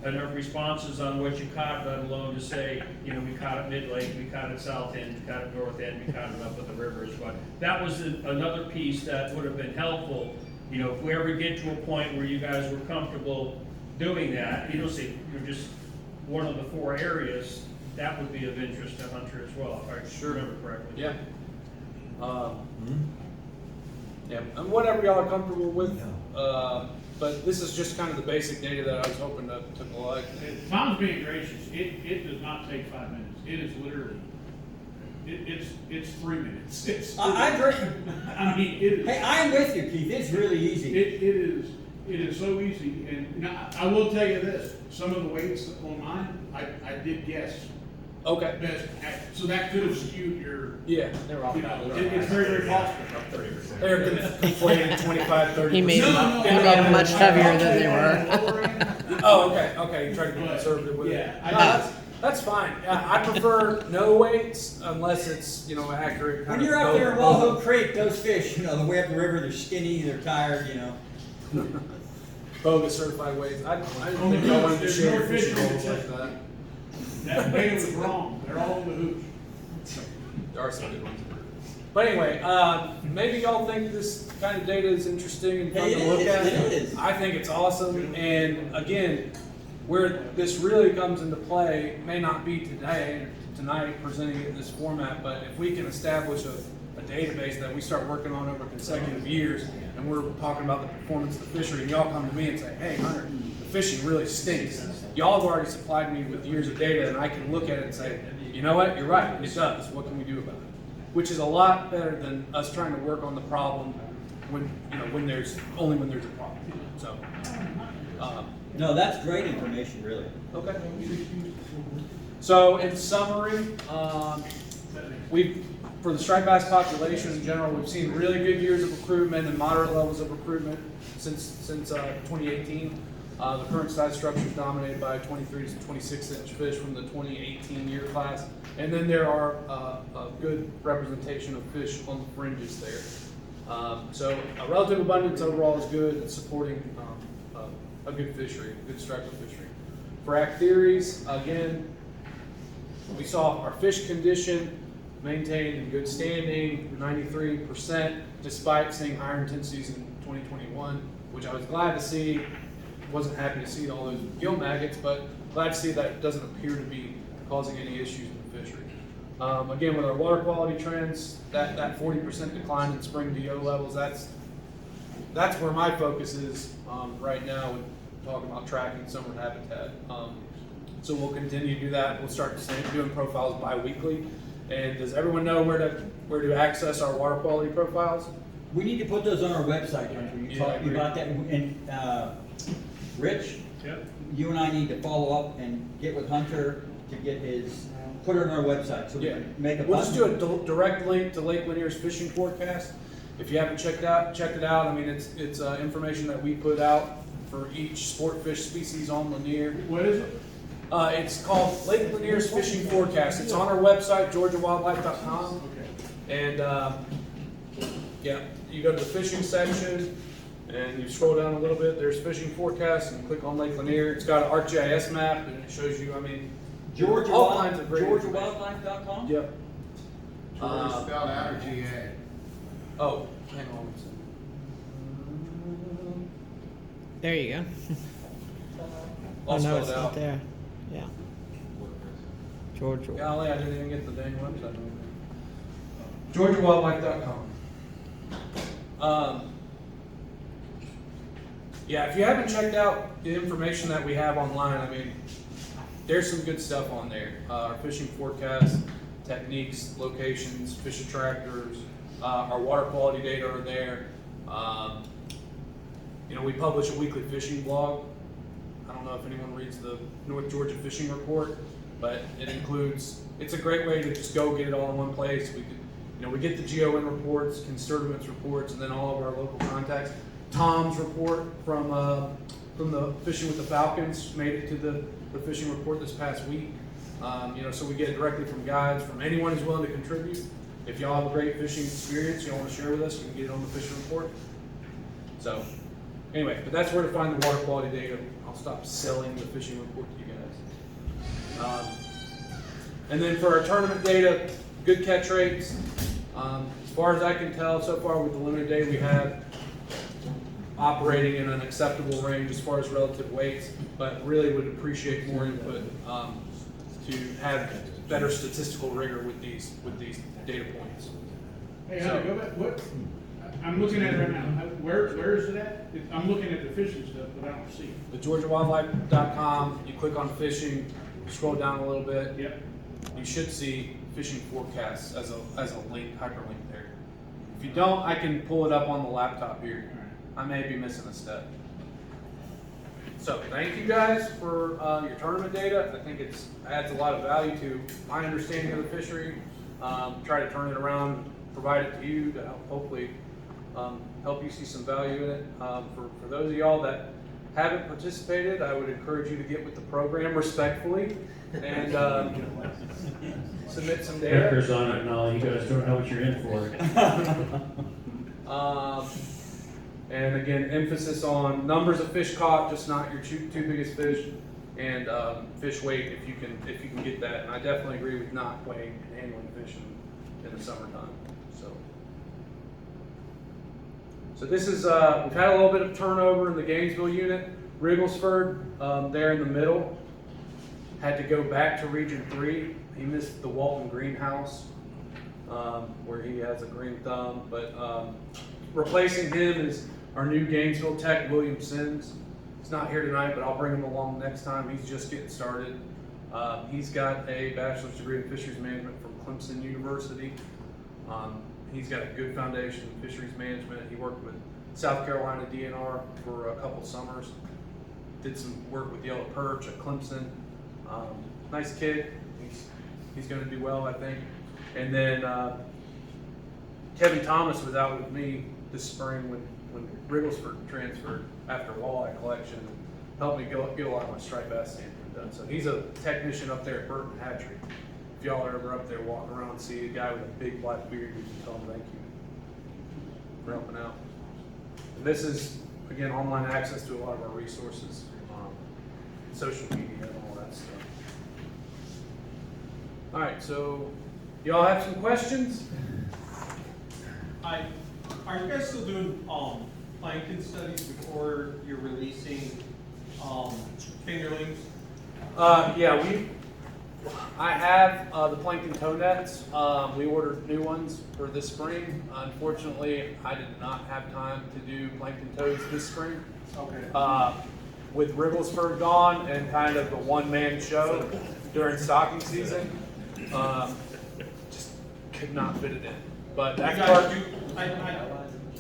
enough responses on what you caught, let alone to say, you know, we caught it mid-lake, we caught it south end, we caught it north end, we caught it up at the rivers. But that was another piece that would have been helpful, you know, if we ever get to a point where you guys were comfortable doing that, you know, say you're just one of the 4 areas, that would be of interest to Hunter as well, if I remember correctly. Yeah. Yeah, and whatever y'all are comfortable with. But this is just kind of the basic data that I was hoping to collect. Tom's being gracious. It does not take 5 minutes. It is literally, it's 3 minutes. I agree. I mean, it is. Hey, I'm with you, Keith. It's really easy. It is so easy. And now, I will tell you this, some of the weights on mine, I did guess. Okay. Best, so that could have skewed your, Yeah, they're off. you know, it's very, very possible. About 30%. They're conflated 25-30%. He made them much heavier than they were. Oh, okay. You try to be conservative with it. Yeah, That's fine. I prefer no weights unless it's, you know, accurate. When you're up there in Walhoe Creek, those fish, you know, the way up the river, they're skinny, they're tired, you know. Bogus certified weights. I didn't think I wanted to There's share no fishing fish on goals the like tip. that. that data was wrong. They're all in the hooch. There are some good ones. But anyway, maybe y'all think this kind of data is interesting and fun Hey, to it look is, at. it is. I think it's awesome. And again, where this really comes into play may not be tonight presenting it in this format, but if we can establish a database that we start working on over consecutive years, and we're talking about the performance of the fishery, and y'all come to me and say, hey, Hunter, the fishing really stinks. Y'all have already supplied me with years of data, and I can look at it and say, you know what, you're right, it does. What can we do about it? Which is a lot better than us trying to work on the problem when there's a problem. So, No, that's great information, really. okay. So in summary, for the striped bass population in general, we've seen really good years of recruitment and moderate levels of recruitment since 2018. The current size structure is dominated by 23 to 26-inch fish from the 2018 year class, and then there are a good representation of fish on the fringes there. So a relative abundance overall is good. It's supporting a good fishery, a good striper fishery. For act theories, again, we saw our fish condition maintained in good standing, 93%, despite seeing higher intensities in 2021, which I was glad to see. wasn't happy to see all those gill maggots, but glad to see that it doesn't appear to be causing any issues in the fishery. Again, with our water quality trends, that 40% decline in spring DO levels, that's where my focus is right now with talking about tracking summer habitat. So we'll continue to do that. We'll start doing profiles bi-weekly. And does everyone know where to access our water quality profiles? We need to put those on our website, Hunter. You Yeah, I talked agree. about that, and, Rich, Yep. you and I need to follow up and get with Hunter to get put it on our website, so we Yeah, can make a. we'll just do button. a direct link to Lake Lanier's fishing forecast. If you haven't checked it out. I mean, it's information that we put out for each sport fish species on Lanier. What is it? It's called Lake Lanier's Fishing Forecast. It's on our website, georgiawildlife.com. And yeah, you go to the fishing section and you scroll down a little bit. There's fishing forecast, and you click on Lake Lanier. It's got an ArcGIS map, and it shows you. I mean, all kinds of great information. GeorgiaWildlife.com? Yep. Georgia spelled out or GA? Oh, hang on a second. There you go. All Oh, no, spelled it's not out. there. Yeah. Georgia. Golly, I didn't even get the dang website. GeorgiaWildlife.com. Yeah, if you haven't checked out the information that we have online, I mean, there's some good stuff on there. Our fishing forecast, techniques, locations, fish attractors, our water quality data are there. We publish a weekly fishing blog. I don't know if anyone reads the North Georgia Fishing Report, but it's a great way to just go get it all in one place. We get the GON reports, constituents reports, and then all of our local contacts. Tom's report from the Fishing with the Falcons made it to the fishing report this past week. So we get it directly from guides, from anyone who's willing to contribute. If y'all have a great fishing experience you want to share with us, you can get it on the fishing report. So anyway, but that's where to find the water quality data. I'll stop selling the fishing report to you guys. And then for our tournament data, good catch rates. As far as I can tell, so far with the limited data we have, operating in an acceptable range as far as relative weights, but really would appreciate more input to have better statistical rigor with these data points. Hey, Hunter, go back, what, I'm looking at it right now, where is it at? I'm looking at the fishing stuff, but I don't see it. The GeorgiaWildlife.com, you click on fishing, scroll down a little bit. Yep. You should see fishing forecasts as a link, hyperlink there. If you don't, I can pull it up on the laptop here. I may be missing a step. So thank you guys for your tournament data. I think it adds a lot of value to my understanding of the fishery. Try to turn it around, provide it to you to hopefully help you see some value in it. For those of y'all that haven't participated, I would encourage you to get with the program respectfully and submit some data. Crackers on it and all, you guys don't know what you're in for. And again, emphasis on numbers of fish caught, just not your two biggest fish, and fish weight if you can get that. And I definitely agree with not weighing and handling fish in the summertime. So this is we've had a little bit of turnover in the Gainesville unit. Rigglesford, there in the middle, had to go back to Region 3. He missed the Walton Greenhouse, where he has a green thumb, but replacing him is our new Gainesville Tech, William Sims. He's not here tonight, but I'll bring him along next time. He's just getting started. He's got a bachelor's degree in fisheries management from Clemson University. He's got a good foundation in fisheries management. He worked with South Carolina DNR for a couple summers. Did some work with Yellow Perch at Clemson. Nice kid. He's going to do well, I think. And then Kevin Thomas was out with me this spring when Rigglesford transferred after walleye collection, and helped me get a lot of my striped bass sampling done. So he's a technician up there at Burton Hatchery. If y'all are ever up there walking around and see a guy with a big black beard, you can tell him thank you for helping out. And this is, again, online access to a lot of our resources, social media and all that stuff. All right, so y'all have some questions? Are you guys still doing plankton studies before you're releasing fingerlings? Yeah, I have the plankton tow nets. We ordered new ones for this spring. Unfortunately, I did not have time to do plankton tows this spring. Okay. With Rigglesburg gone and kind of a one-man show during stocking season, just could not fit it in. But that's part.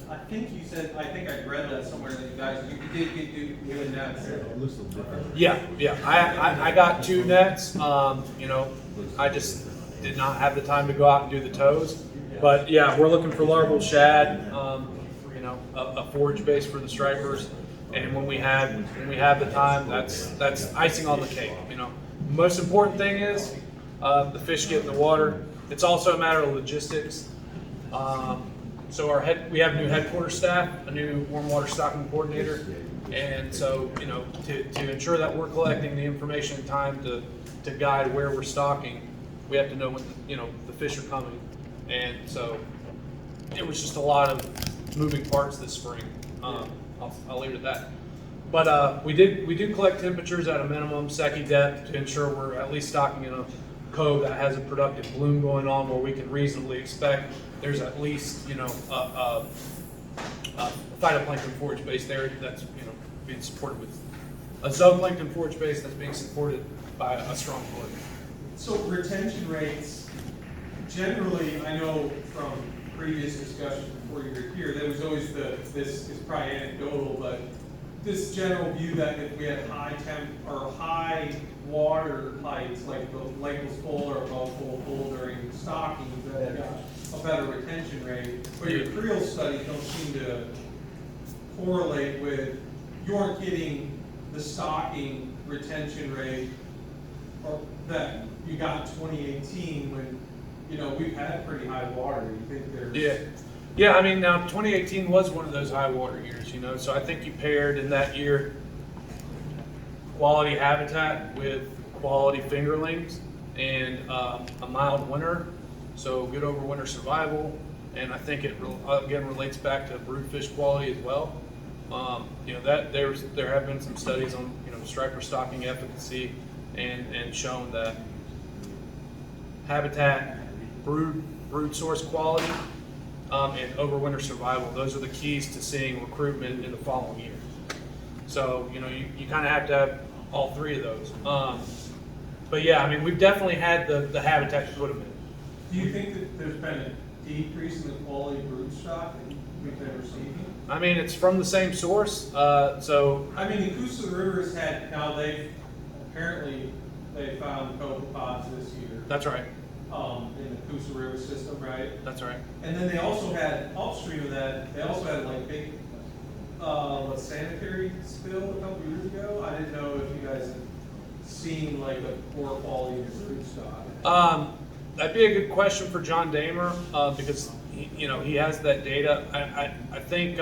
I think you said, I think I read that somewhere that you guys, you did get new nets. Yeah. I got 2 nets. You know, I just did not have the time to go out and do the tows. But yeah, we're looking for larval shad. You know, a forage base for the stripers. And when we have the time, that's icing on the cake. You know, the most important thing is the fish get in the water. It's also a matter of logistics. So we have new headquarters staff, a new warm water stocking coordinator, and so you know to ensure that we're collecting the information in time to guide where we're stocking, we have to know when the fish are coming, and so it was just a lot of moving parts this spring. I'll leave it at that. But we do collect temperatures at a minimum, secchi depth, to ensure we're at least stocking in a cove that has a productive bloom going on, where we can reasonably expect there's at least a phytoplankton forage base there that's being supported with a zooplankton forage base that's being supported by a strong wood. So retention rates, generally, I know from previous discussions before you were here, there was always this is probably anecdotal, but this general view that if we had high temp or high water heights, like the lake was full or above full during stocking, that you got a better retention rate. But your creel studies don't seem to correlate with, you aren't getting the stocking retention rate or that you got in 2018 when we've had pretty high water. You think there's Yeah, I mean, now 2018 was one of those high water years, so I think you paired in that year quality habitat with quality fingerlings and a mild winter, so good overwinter survival, and I think it again relates back to brood fish quality as well. That there have been some studies on striper stocking efficacy and shown that habitat, brood source quality, and overwinter survival, those are the keys to seeing recruitment in the following year. So you kind of have to have all 3 of those. But yeah, I mean, we've definitely had the habitat to put them in. Do you think that there's been a decrease in the quality of brood stock that we've been receiving? I mean, it's from the same source. So I mean, the Coosa River's had, now apparently they found copepods this year. that's right. In the Coosa River system, right? That's right. And then they also had, upstream of that, they also had like big, sanitary spill a couple years ago. I didn't know if you guys had seen like a poor quality of brood stock. That'd be a good question for John Damer, because he has that data. I think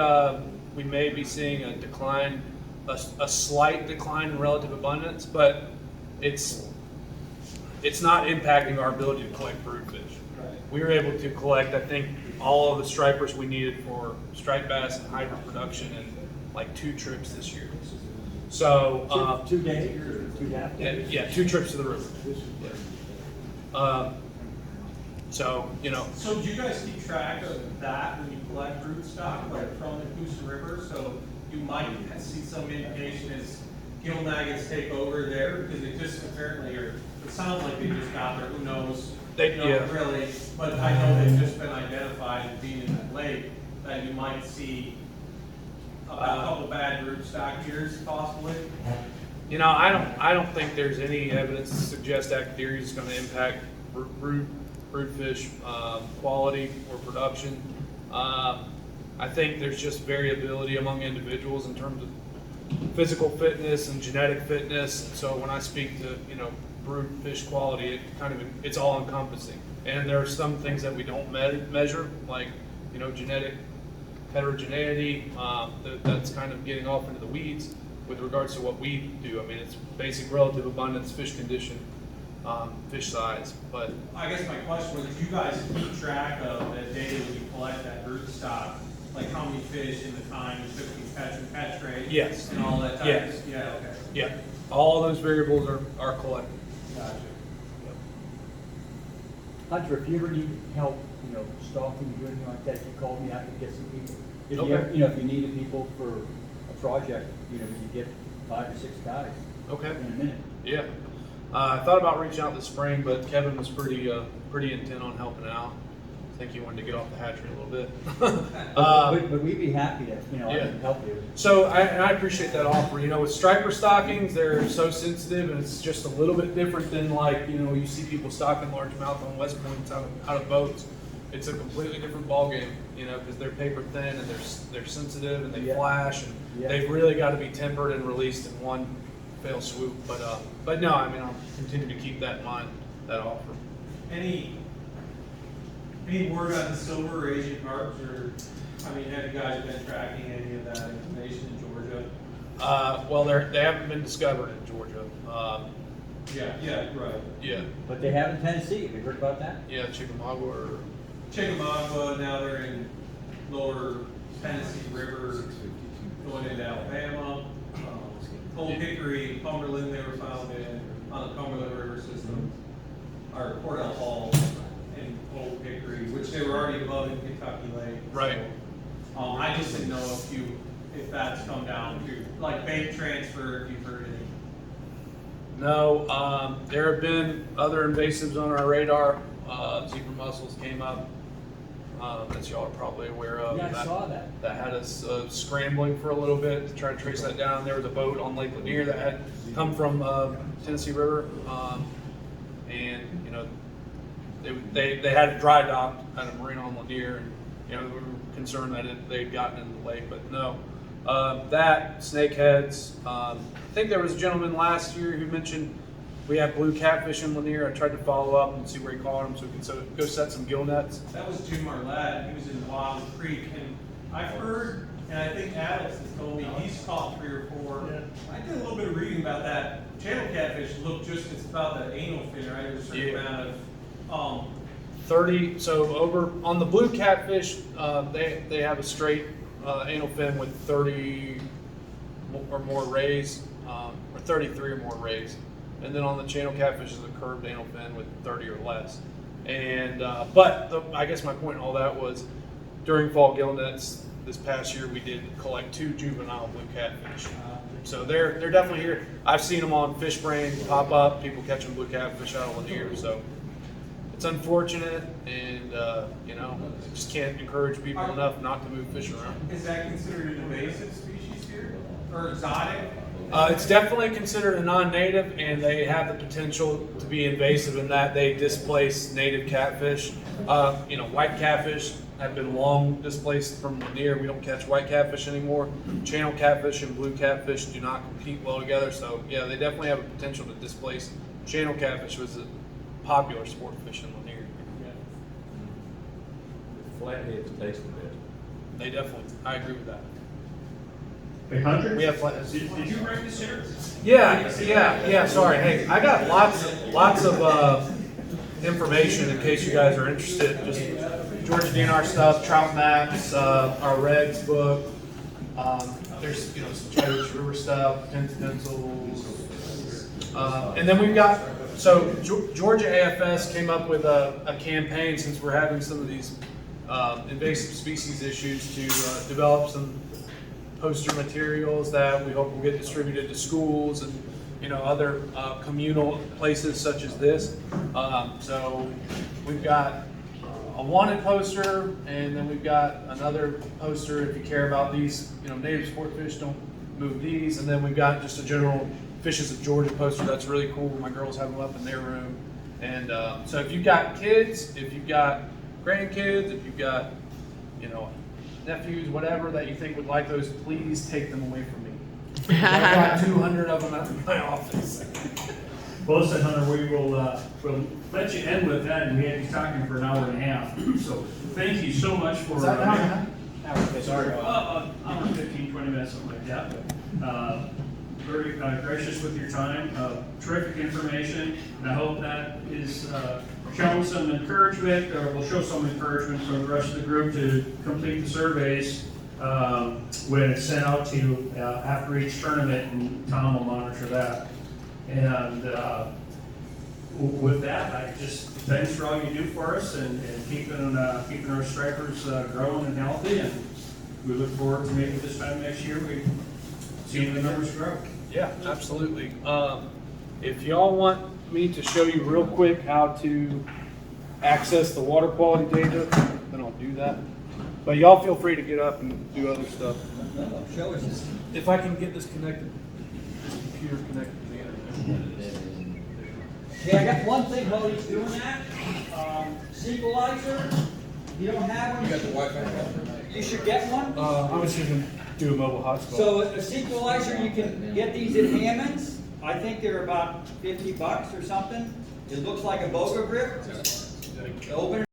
we may be seeing a decline, a slight decline in relative abundance, but it's not impacting our ability to collect brood fish. Right. We were able to collect, I think, all of the stripers we needed for striped bass and hybrid production in like 2 trips this year. So 2 days or 2.5 days? yeah, 2 trips to the river. So So do you guys keep track of that when you collect brood stock, like from the Coosa River? So you might see some indication as gill maggots take over there, because it just apparently, or it sounds like they just got there, who knows? Really, but I know they've just been identified as being in that lake, that you might see a couple bad brood stock years possibly. I don't think there's any evidence to suggest Academia is going to impact brood fish quality or production. I think there's just variability among individuals in terms of physical fitness and genetic fitness. So when I speak to brood fish quality, it's all encompassing. And there are some things that we don't measure, like genetic heterogeneity. That's kind of getting off into the weeds with regards to what we do. I mean, it's basic relative abundance, fish condition, fish size. But I guess my question was, do you guys keep track of that data when you collect that brood stock? like how many fish in the time it took you catch and catch rate? Yes. And all that type Yes. of, yeah, okay. Yeah, all those variables are collected. Gotcha. Hunter, if you ever need help, stalking, doing anything like that, you call me, I can get some people. If you, Okay. if you needed people for a project, you get 5 or 6 guys Okay. in a minute. Yeah. I thought about reaching out this spring, but Kevin was pretty intent on helping out. I think he wanted to get off the hatchery a little bit. But we'd be happy to, I yeah. can help you. So I appreciate that offer. With striper stockings, they're so sensitive, and it's just a little bit different than like you see people stocking largemouth on West Points out of boats. It's a completely different ball game, because they're paper thin and they're sensitive and they Yeah. flash, and Yeah. they've really got to be tempered and released in one fell swoop. But no, I'll continue to keep that in mind, that offer. Any word on the silver or Asian carps, or, have you guys been tracking any of that information in Georgia? Well, they haven't been discovered in Georgia. Yeah, right. Yeah, But they have in Tennessee, have you heard about that? yeah, Chickamauga or Chickamauga, now they're in lower Tennessee River, going into Alabama. Old Hickory, Cumberland, they were found in, on the Cumberland River system. Or Cordell Hall and Old Hickory, which they were already above in Kentucky Lake. Right. So, I just didn't know if that's come down to, like bank transfer, if you've heard any. No, there have been other invasives on our radar. Zebra mussels came up, as y'all are probably aware of. Yeah, I saw that. That had us scrambling for a little bit to try to trace that down. There was a boat on Lake Lanier that had come from Tennessee River, and they had it dry docked at a marina on Lanier, and we were concerned that they'd gotten into the lake, but no. That snakeheads. I think there was a gentleman last year who mentioned we have blue catfish in Lanier. I tried to follow up and see where he caught them so we can go set some gill nets. That was Jim Marlette. He was in Wild Creek, and I've heard, and I think Alex has told me he's caught 3 or 4. Yeah. I did a little bit of reading about that. Channel catfish look it's about the anal fin, right? There's a certain amount of 30. So over on the blue catfish, they have a straight anal fin with 30 or more rays, or 33 or more rays. And then on the channel catfish is a curved anal fin with 30 or less. And I guess my point in all that was during fall gill nets this past year we did collect 2 juvenile blue catfish. So they're definitely here. I've seen them on Fish Brain pop up. People catching blue catfish out of Lanier. So it's unfortunate, and just can't encourage people enough not to move fish around. Is that considered an invasive species here, or exotic? It's definitely considered a non-native, and they have the potential to be invasive in that they displace native catfish. White catfish have been long displaced from Lanier. We don't catch white catfish anymore. Channel catfish and blue catfish do not compete well together, so yeah, they definitely have a potential to displace channel catfish, was a popular sport fish in Lanier. Flatheads taste the best. They definitely, I agree with that. Hey, Hunter? We have flatheads. Did you write this here? Yeah, sorry. Hey, I got lots of information in case you guys are interested. Just Georgia DNR stuff, trout maps, our regs book. There's some Chattahoochee River stuff, pens, pencils, and then we've got Georgia AFS came up with a campaign since we're having some of these invasive species issues to develop some poster materials that we hope will get distributed to schools and other communal places such as this. So we've got a wanted poster, and then we've got another poster if you care about these native sport fish, don't move these, and then we've got just a general Fishes of Georgia poster that's really cool. My girls have them up in their room. And so if you've got kids, if you've got grandkids, if you've got nephews, whatever that you think would like those, please take them away from me. I've got 200 of them out in my office. Well, listen, Hunter, we'll let you end with that, and we had you talking for an hour and a half. So thank you so much for. Is that an hour and a half? Sorry, hour 15, 20 minutes, something like that. very gracious with your time, terrific information, and I hope that is showing some encouragement, or will show some encouragement for the rest of the group to complete the surveys when it's sent out to you after each tournament, and Tom will monitor that. And with that, I just thanks for all you do for us and keeping our stripers growing and healthy, and we look forward to maybe this time next year we see the numbers grow. Yeah, absolutely. If y'all want me to show you real quick how to access the water quality data, then I'll do that. But y'all feel free to get up and do other stuff. Show us this. If I can get this connected, this computer connected to the internet. Yeah, I got one thing while he's doing that. Sequelizer, you don't have one? You got the Wi-Fi? You should get one. I was just gonna do a mobile hotspot. So a sequelizer, you can get these at Hammond's. I think they're about $50 or something. It looks like a Boga grip. Open it